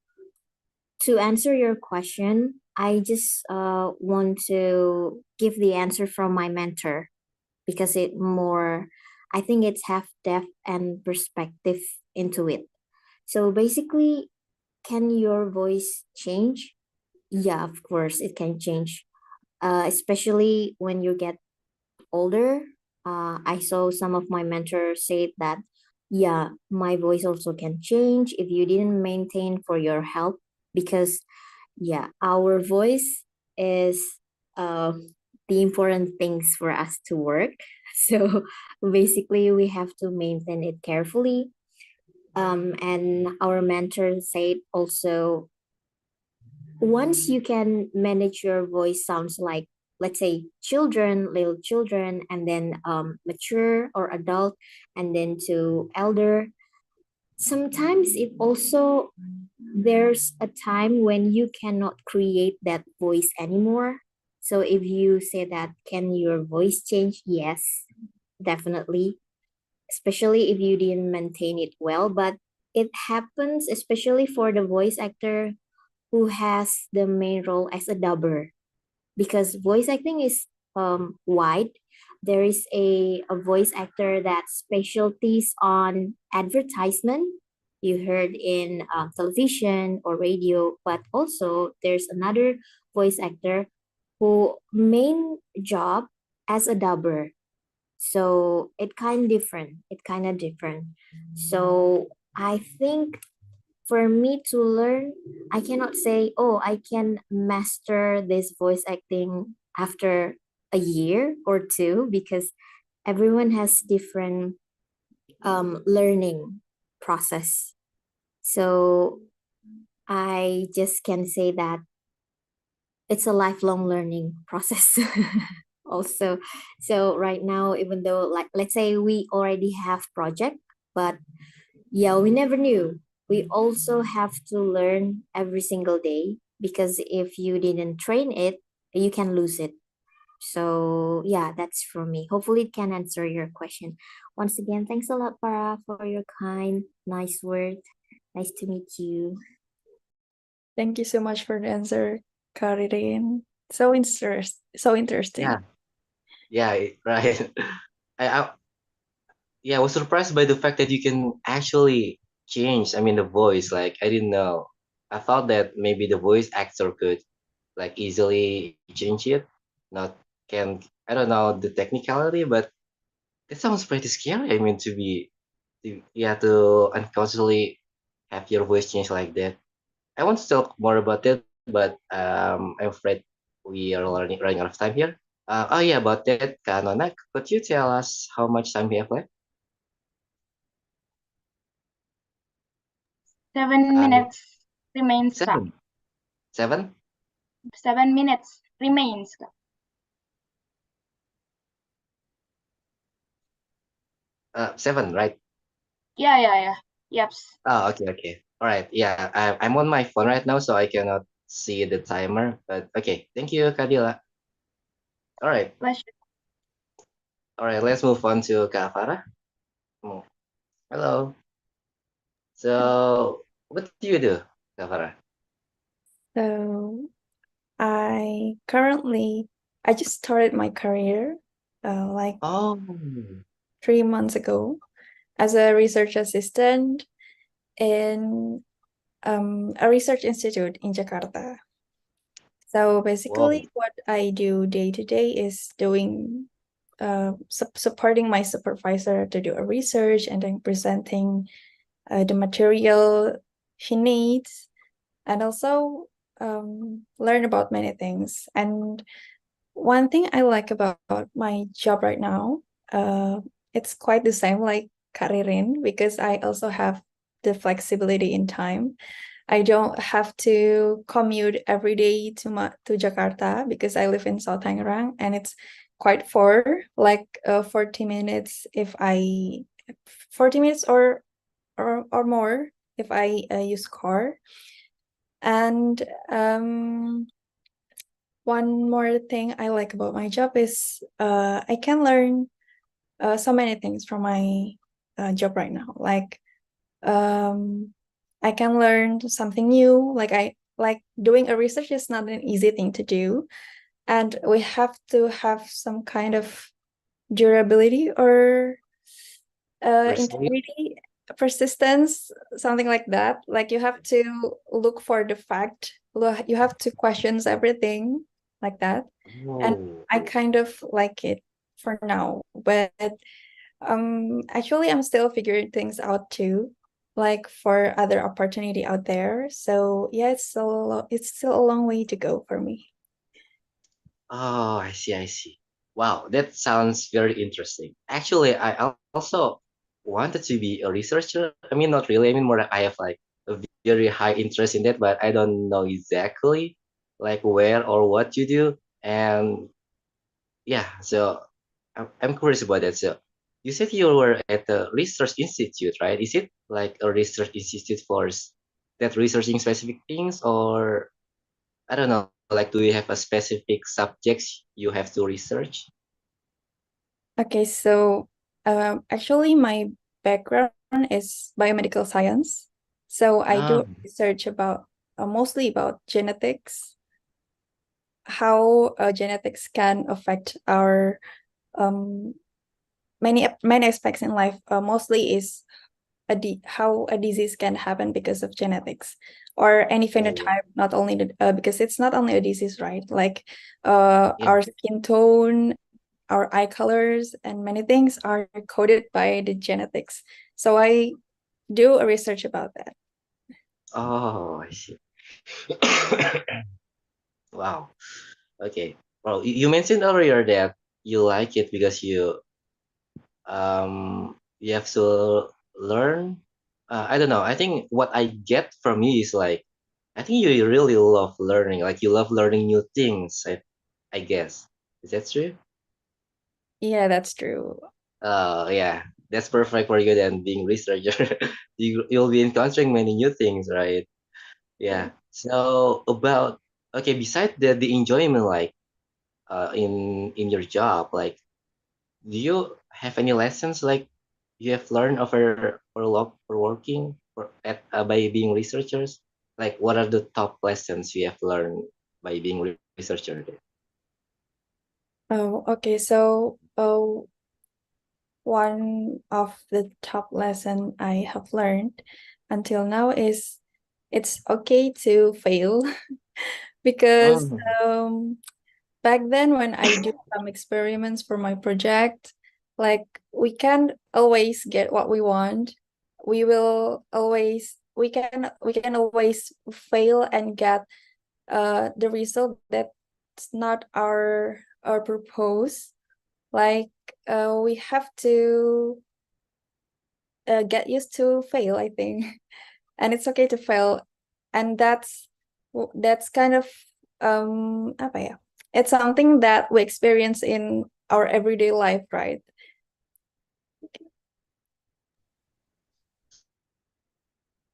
to answer your question, I just want to give the answer from my mentor because I think it's have depth and perspective into it. So basically, can your voice change? yeah, of course, it can change. Especially when you get older. I saw some of my mentors say that, yeah, my voice also can change if you didn't maintain for your health, because yeah, our voice is uh, the important things for us to work. So basically, we have to maintain it carefully. And our mentor said also, once you can manage your voice sounds like, let's say, children, little children, and then mature or adult, and then to elder, sometimes it also, there's a time when you cannot create that voice anymore. So if you say that, can your voice change? Yes, definitely, especially if you didn't maintain it well. But it happens especially for the voice actor who has the main role as a dubber, because voice acting is wide. There is a voice actor that specialties on advertisement you heard in television or radio, but also there's another voice actor who main job as a dubber. So it kind of different. So I think for me to learn, I cannot say, oh, I can master this voice acting after a year or two, because everyone has different learning process. So I just can say that it's a lifelong learning process. Also, so right now, even though, like, let's say we already have project, but yeah, we never knew. We also have to learn every single day, because if you didn't train it, you can lose it. So yeah, that's from me. Hopefully it can answer your question. Once again, thanks a lot, Para, for your kind, nice word. Nice to meet you. Thank you so much for the answer, Karirin. So interesting. Right. I yeah, I was surprised by the fact that you can actually change. I mean, the voice. Like, I didn't know. I thought that maybe the voice actor could like easily change it. Not can I don't know the technicality, but it sounds pretty scary. I mean, to unconsciously have your voice change like that. I want to talk more about it, but I'm afraid we are running out of time here. Oh yeah, about that, Kak Nona, could you tell us how much time we have left? 7 minutes remains, Kak. Seven? 7 minutes remains, Kak. 7, right? Yeah. Yep. Oh, okay. All right. Yeah, I'm on my phone right now, so I cannot see the timer. But okay, thank you, Kadila. All right. Pleasure. All right, let's move on to Kak Farah. Hello. So, what do you do, Kak Farah? So I just started my career like 3 months ago as a research assistant in a research institute in Jakarta. So basically, what I do day to day is doing supporting my supervisor to do a research and then presenting the material she needs, and also learn about many things. And one thing I like about my job right now, it's quite the same like Karirin, because I also have the flexibility in time. I don't have to commute every day to Jakarta, because I live in South Tangerang and it's quite far, like 40 minutes 40 minutes or more if I use car. And one more thing I like about my job is I can learn so many things from my job right now. Like I can learn something new. Like doing a research is not an easy thing to do, and we have to have some kind of durability or integrity, persistence, something like that. Like you have to look for the fact you have to question everything like that. And Oh, I kind of like it for now, but actually I'm still figuring things out too, like for other opportunity out there. So yeah, it's still a long way to go for me. oh, I see, I see. Wow, that sounds very interesting. Actually, I also wanted to be a researcher. I mean, not really. I mean, more like I have like a very high interest in that, but I don't know exactly like where or what you do. And yeah, so I'm curious about that. So you said you were at the research institute, right? Is it like a research institute for that researching specific things, or I don't know, like do you have a specific subjects you have to research? Okay, so actually my background is biomedical science. So I Ah, do research about mostly about genetics, how genetics can affect our um, many aspects in life. Mostly is how a disease can happen because of genetics or any phenotype, not only because it's not only a disease, right? Like yeah. our skin tone, our eye colors, and many things are coded by the genetics. So I do a research about that. Oh, I see. Wow. Okay. Well, you mentioned earlier that you like it because you have to learn. I don't know. I think what I get from you is like I think you really love learning. Like you love learning new things. I guess. Is that true? Yeah, that's true. Yeah. That's perfect for you then being researcher. You'll be encountering many new things, right? Yeah. So about okay, beside the enjoyment like in your job, like do you have any lessons like you have learned over or love for working or at by being researchers? Like what are the top lessons you have learned by being researcher? Oh, okay. So one of the top lesson I have learned until now is it's okay to fail because Oh, back then when I do some experiments for my project, like we can't always get what we want. We can always fail and get the result that's not our purpose. Like we have to get used to fail, I think. And it's okay to fail. And that's kind of apa ya? It's something that we experience in our everyday life, right?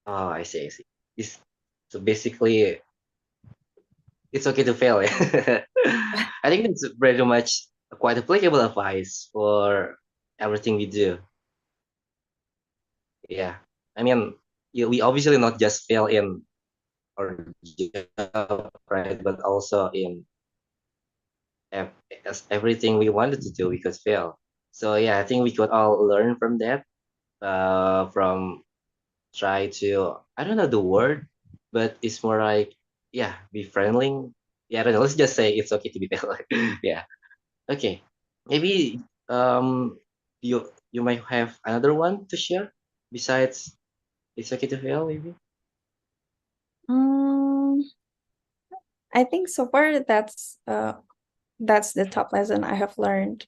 oh, I see, I see. It's, so basically, it's okay to fail. I think it's pretty much quite applicable advice for everything we do. Yeah. I mean, we obviously not just fail in our job, right? But also in ev- as everything we wanted to do, we could fail. So yeah, I think we could all learn from that. From try to I don't know the word, but it's more like yeah, be friendly. Yeah, I don't know. Let's just say it's okay to be fail. Yeah. Okay. Maybe you might have another one to share besides it's okay to fail, maybe. Mm, I think so far that's the top lesson I have learned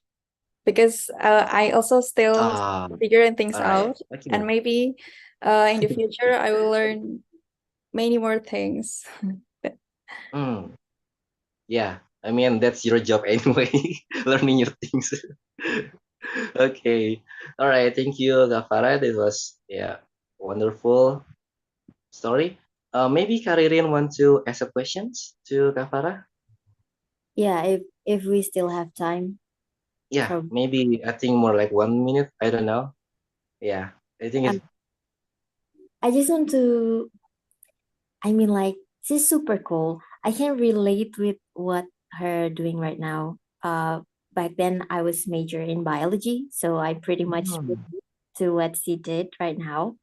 because I also still Ah, figuring things all right. out, Okay. and maybe in the future I will learn many more things. Mm, yeah. I mean, that's your job anyway, learning new things. Okay. All right. Thank you, Gafara. This was yeah, wonderful story. Maybe Karirin want to ask a questions to Gafara? Yeah, if we still have time Yeah, for maybe I think more like 1 minute. I don't know. Yeah, I think it's I just want to I mean like this is super cool. I can relate with what her doing right now. Back then I was major in biology, so I pretty much Hmm. relate to what she did right now.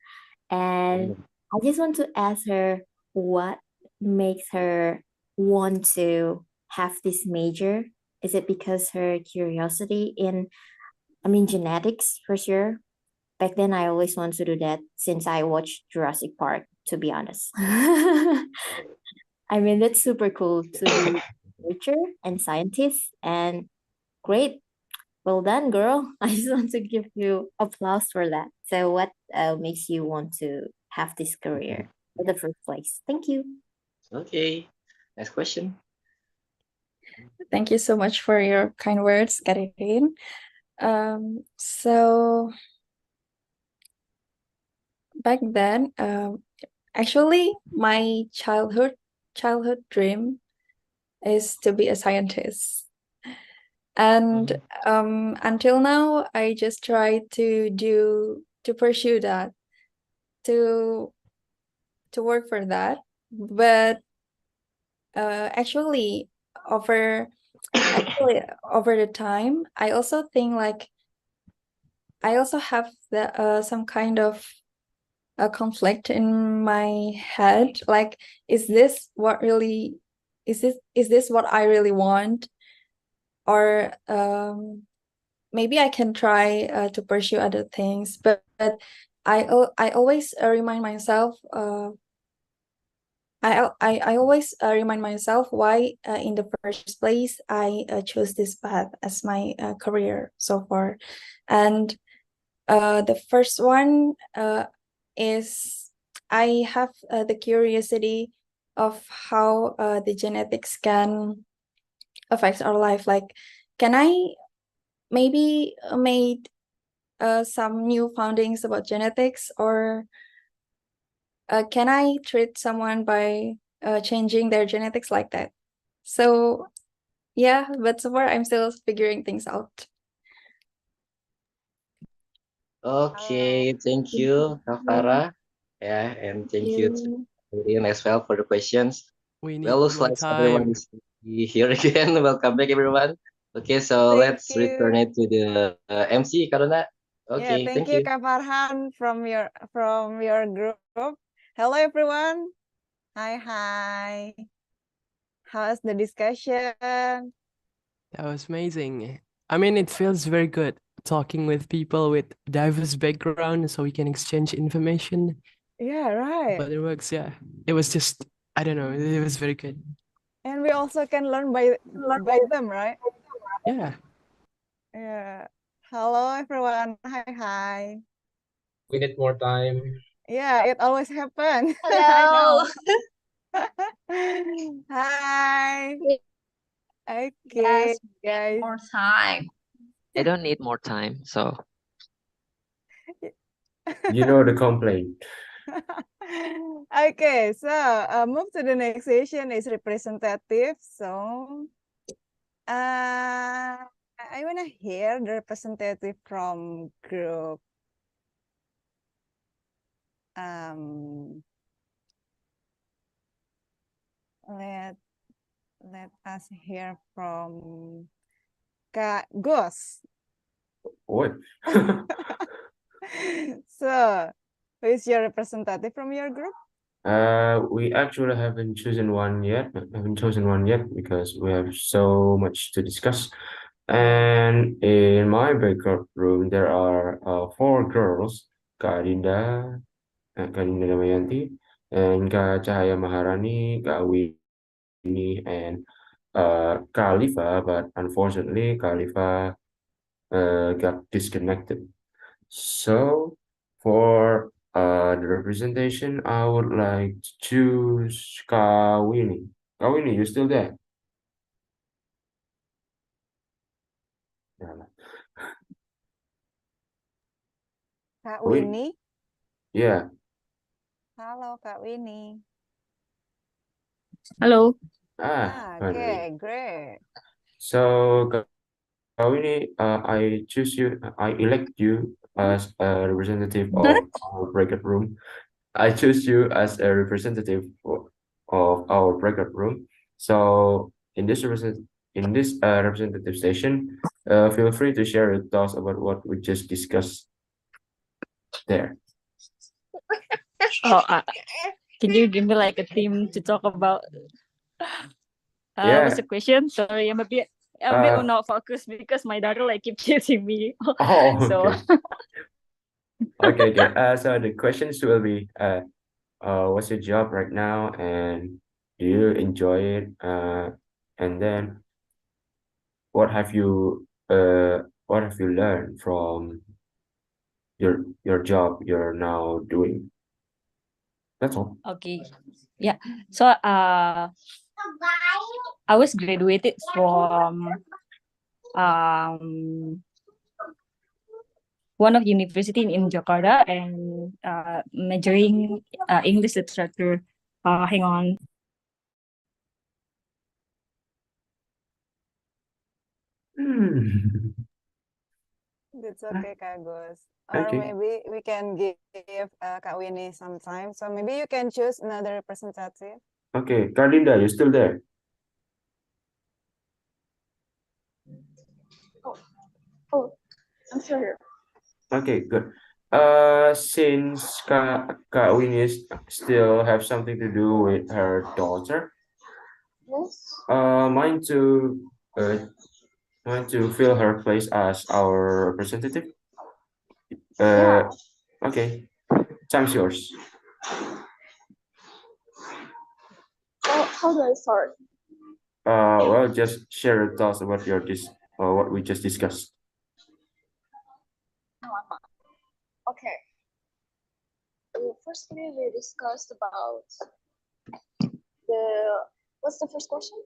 And Oh, I just want to ask her what makes her want to have this major? Is it because her curiosity in, genetics for sure? Back then, I always wanted to do that since I watched Jurassic Park, to be honest. That's super cool to be researcher and scientist, and great. Well done, girl. I just want to give you applause for that. So, what makes you want to have this career in the first place? Thank you. Okay. Next question. Thank you so much for your kind words, Kak Dian. So back then, actually, my childhood dream is to be a scientist. And until now, I just try to pursue that, to work for that. But actually, over the time, I also think like I also have some kind of a conflict in my head. Like, is this what I really want? Or maybe I can try to pursue other things, but I always remind myself. I always remind myself why in the first place I chose this path as my career so far. And the first one is I have the curiosity of how the genetics can affect our life. Like, can I maybe made some new findings about genetics, or can I treat someone by changing their genetics like that? So yeah, but so far I'm still figuring things out. Okay, thank you, Kavara. Yeah, and thank you to Ian as well for the questions. We need Well, looks more like time. everyone is here again. Welcome back, everyone. Okay, so let's return it to the MC, Karuna. Okay, Thank thank you, you. Kak Farhan from your group. Hello, everyone. Hi. How's the discussion? That was amazing. I mean, it feels very good talking with people with diverse background so we can exchange information. Yeah, right. But it works, yeah. It was just, I don't know, it was very good. And we also can learn by them, right? Yeah. Yeah. Hello, everyone. Hi. We need more time. Yeah, it always happens. Hello. Hi. Okay, Yes, guys. more time. I don't need more time, so You know the complaint. Okay, so move to the next session is representative. So I want to hear the representative from group. Let us hear from Kak Gus. What? So, who is your representative from your group? We actually haven't chosen one yet. Because we have so much to discuss. And in my backup room, there are 4 girls: Kak Dinda, Kak Dinda Damayanti, and Kak Cahaya Maharani, Kak Winnie, and Kak Alifa. But unfortunately, Kak Alifa got disconnected. So for the representation, I would like to choose Kawini. Kawini, you still there? Yeah. Kak Wait. Winnie. Yeah. Halo, Kak Winnie. Hello. Okay, great. So Kawini, I elect you as a representative of our breakout room. I choose you as a representative of our breakout room. So in this representative session, feel free to share your thoughts about what we just discussed there. Oh, Can you give me like a theme to talk about? Yeah. What's the question? Sorry, I'm a bit not focused because my daughter like keep chasing me. Oh, So okay. So the questions will be, what's your job right now, and do you enjoy it? And then what have you learned from your job you're now doing? That's all. okay, yeah. So I was graduated from one of university in Jakarta and majoring English literature. Hang on. That's okay, Kak Gus. Or Okay. maybe we can give Kak Winnie some time. So maybe you can choose another representative. Okay, Carlinda, you still there? Oh, I'm still here. Okay, good. Since Kak Winnie still have something to do with her daughter, Yes. mind to fill her place as our representative? Yeah. Okay, time's yours. How do I start? Well, just share your thoughts about what we just discussed. Okay. Firstly, we discussed about what's the first question?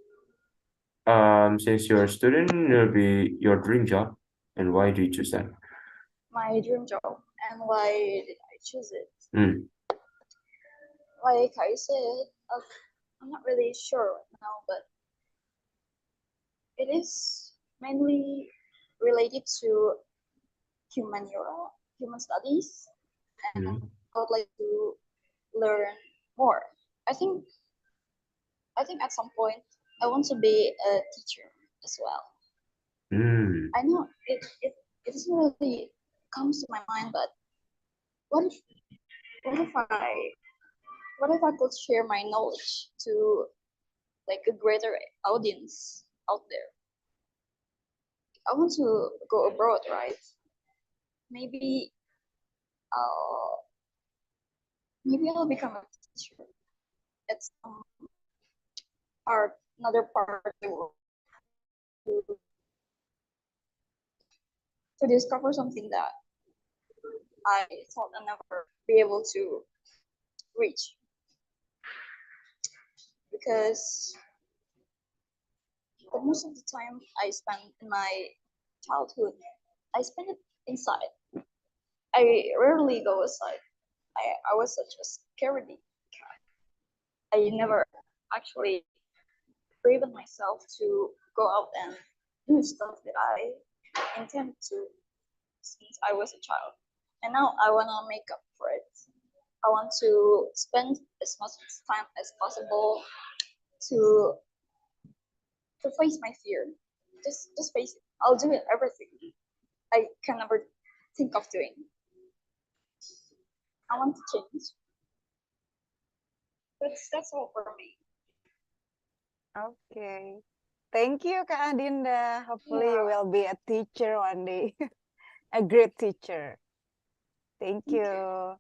Since you're a student, it'll be your dream job, and why do you choose that? My dream job and why did I choose it? Like I said, I'm not really sure right now, but it is mainly related to human studies, and I would like to learn more. I think at some point I want to be a teacher as well. I know it doesn't really comes to my mind, but what if I could share my knowledge to like a greater audience out there? I want to go abroad, right? Maybe I'll become a teacher at another part of the world to discover something that I thought I'd never be able to reach. Because most of the time I spent in my childhood, I spent it inside. I rarely go outside. I was such a scaredy cat. I never actually driven myself to go out and do stuff that I intended to since I was a child. And now I want to make up for it. I want to spend as much time as possible to face my fear. Just face it. I'll do it, everything I can never think of doing. I want to change. That's all for me. Okay. Thank you, Kak Adinda. Hopefully you will be a teacher one day. A great teacher. Thank you.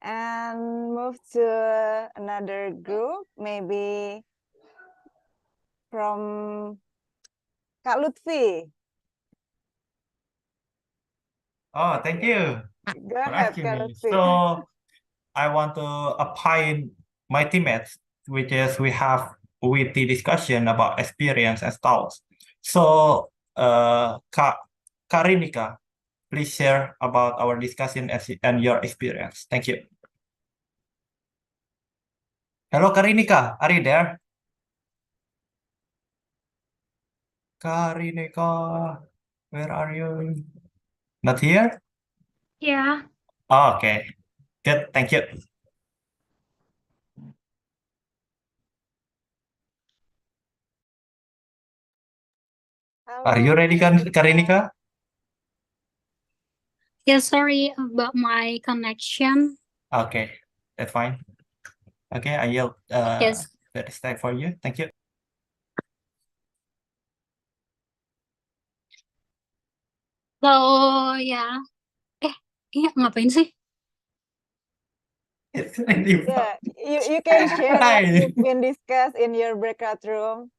And move to another group, maybe from Kak Lutfi. Oh, thank you Go for ahead, asking Kak me. Lutfi. So I want to apply my teammates, which is we have witty discussion about experience and styles. So, Karinika, please share about our discussion and your experience. Thank you. Hello, Karinika, are you there? Karinika, where are you? Not here? Yeah. Oh, okay, good, thank you. Are you ready, Karinika? Yeah, sorry about my connection. Okay, that's fine. Okay, I yield Yes. the stage for you. Thank you. So yeah. Iya ngapain sih? Yeah, you can share what you've been discussed in your breakout room.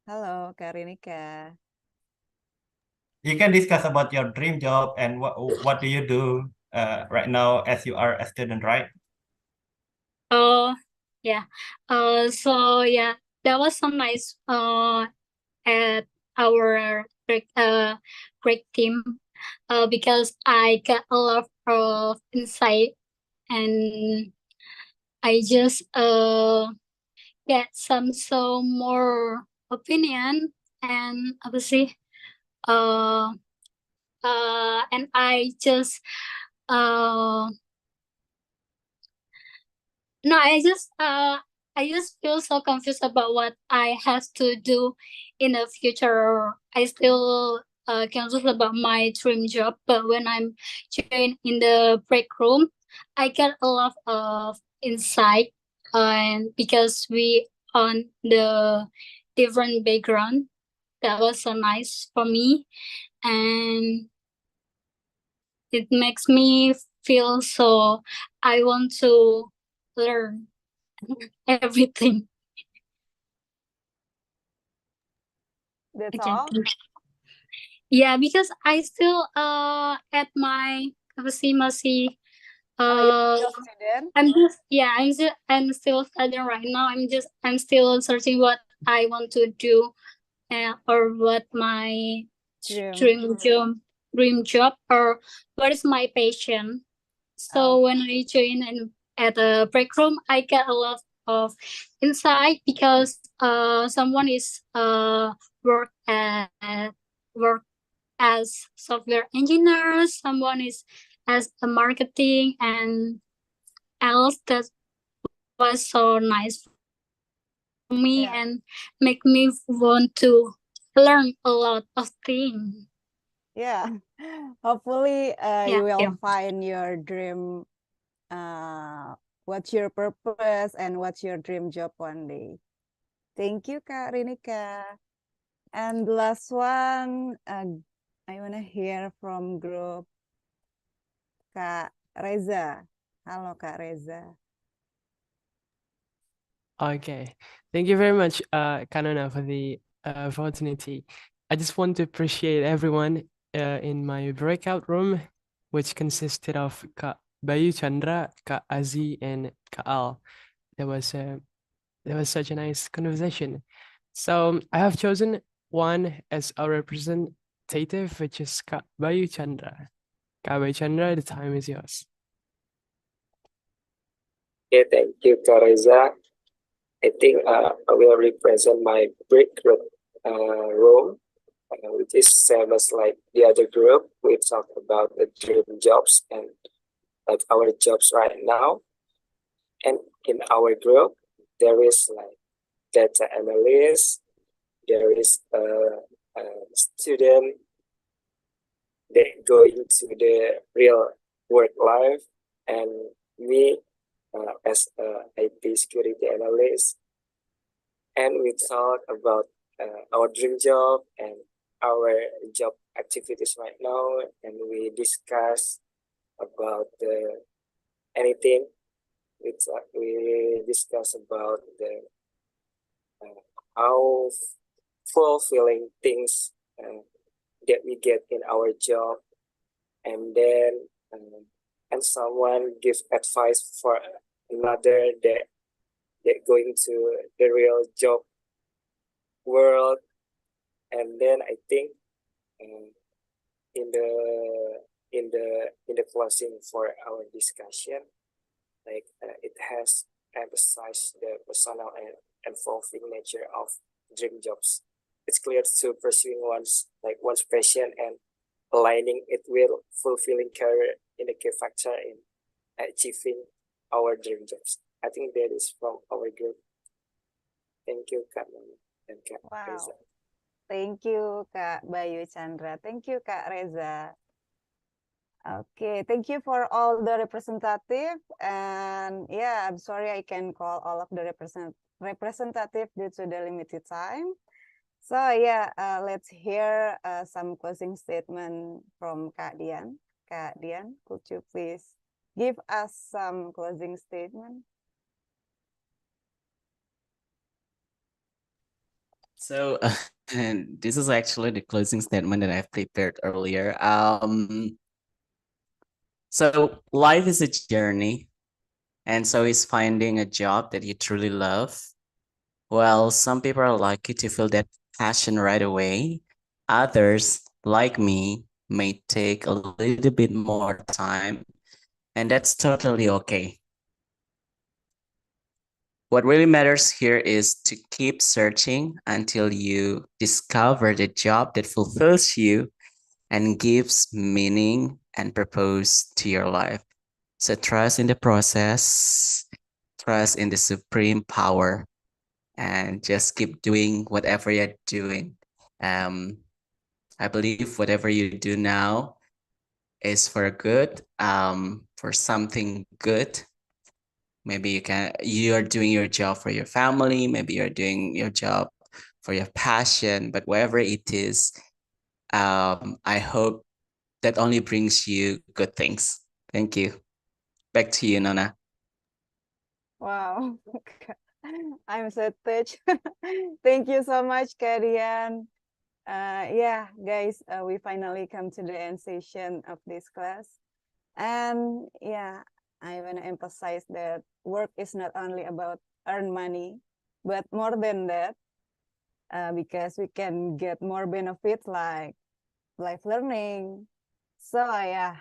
Halo, Kak Rinika. You can discuss about your dream job and what do you do right now as you are a student, right? Oh yeah. So yeah, that was so nice. At our break team. Because I got a lot of insight and I just get some more opinion and apa sih and I just no I just feel so confused about what I have to do in the future. I still confused about my dream job, but when I'm joined in the break room, I get a lot of insight, and because we on the different background, that was so nice for me, and it makes me feel so I want to learn everything. That's Okay. all? Yeah, because I still at my apa sih masih You're still student? I'm still studying right now. I'm still searching what I want to do or what my dream job or what is my passion. So when I join at the break room, I get a lot of insight because someone is work at work as software engineer, someone is as a marketing and else. That was so nice for me and make me want to learn a lot of things. Yeah, hopefully you will yeah. find your dream, what's your purpose and what's your dream job one day. Thank you, Kak Rinika. And the last one, I want to hear from group Kak Reza. Halo, Kak Reza. Okay, thank you very much, Kanona, for the opportunity. I just want to appreciate everyone in my breakout room, which consisted of Kak Bayu Chandra, Kak Azi, and Kak Al. There was such a nice conversation. So I have chosen one as our representative, which is Kak Bayu Chandra. Kak Bayu Chandra, the time is yours. Okay, thank you, Teresa. I think I will represent my break room, which is same as like the other group. We talk about the dream jobs and like our jobs right now. And in our group, there is like data analyst, there is a student that go into the real work life, and me as a IT security analyst, and we talk about our dream job and our job activities right now, and we discuss about anything. We discuss about the how fulfilling things that we get in our job, and then and someone gives advice for another that going to the real job world. And then I think in the closing for our discussion, like it has emphasized the personal and fulfilling nature of dream jobs. It's clear to pursuing one's passion and aligning it with fulfilling career in a key factor in achieving our dream jobs. I think that is from our group. Thank you, Kak Mama and Kak Reza. Thank you, Kak Bayu Chandra. Thank you, Kak Reza. Okay, thank you for all the representative. And yeah, I'm sorry I can call all of the representative due to the limited time. So yeah, let's hear some closing statement from Kak Dian. Kak Dian, could you please give us some closing statement? So and this is actually the closing statement that I've prepared earlier. So life is a journey, and so is finding a job that you truly love. Well, some people are lucky to feel that passion right away. Others, like me, may take a little bit more time, and that's totally okay. What really matters here is to keep searching until you discover the job that fulfills you and gives meaning and purpose to your life. So trust in the process, trust in the supreme power, and just keep doing whatever you're doing. I believe whatever you do now is for good, for something good. Maybe you're doing your job for your family, maybe you're doing your job for your passion, but whatever it is, I hope that only brings you good things. Thank you. Back to you, Nona. Wow, I'm so touched. Thank you so much, Kak Dian. Yeah, guys, we finally come to the end session of this class. And yeah, I want to emphasize that work is not only about earn money, but more than that, because we can get more benefits like life learning. So yeah,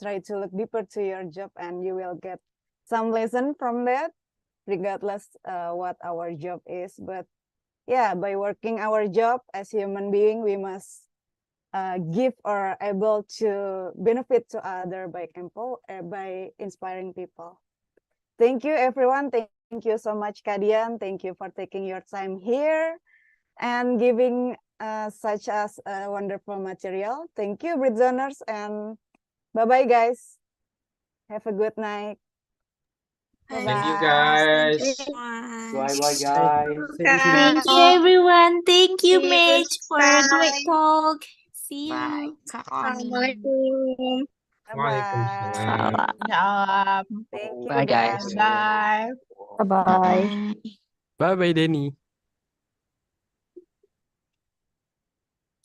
try to look deeper to your job and you will get some lesson from that, regardless what our job is. But yeah, by working our job as human being, we must give or able to benefit to other by inspiring people. Thank you, everyone. Thank you so much, Kak Dian. Thank you for taking your time here and giving such as a wonderful material. Thank you, Britzoners, and bye-bye, guys. Have a good night. Bye-bye. Thank you, guys. Bye Bye, guys. Thank Thank you, everyone. Thank you, See you Mitch, next for a great time. talk. See Bye, you. Kak Oni. Assalamualaikum. Bye-bye. Thank you, Bye, guys. guys. Bye. Bye-bye. Bye-bye, Denny.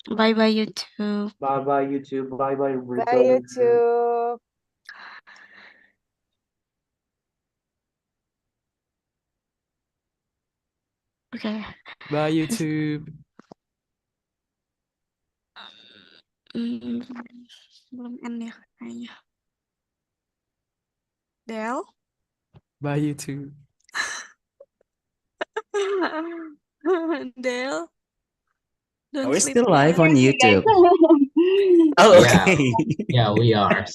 Bye-bye, YouTube. Bye-bye, YouTube. Bye-bye, Bye, Britzone. YouTube. Okay. Bye, YouTube. Belum end ya kayaknya. Del? Bye, YouTube. Del? Are Don't we sleep still live yet. on You guys. YouTube? Oh, Yeah, okay. yeah, we are.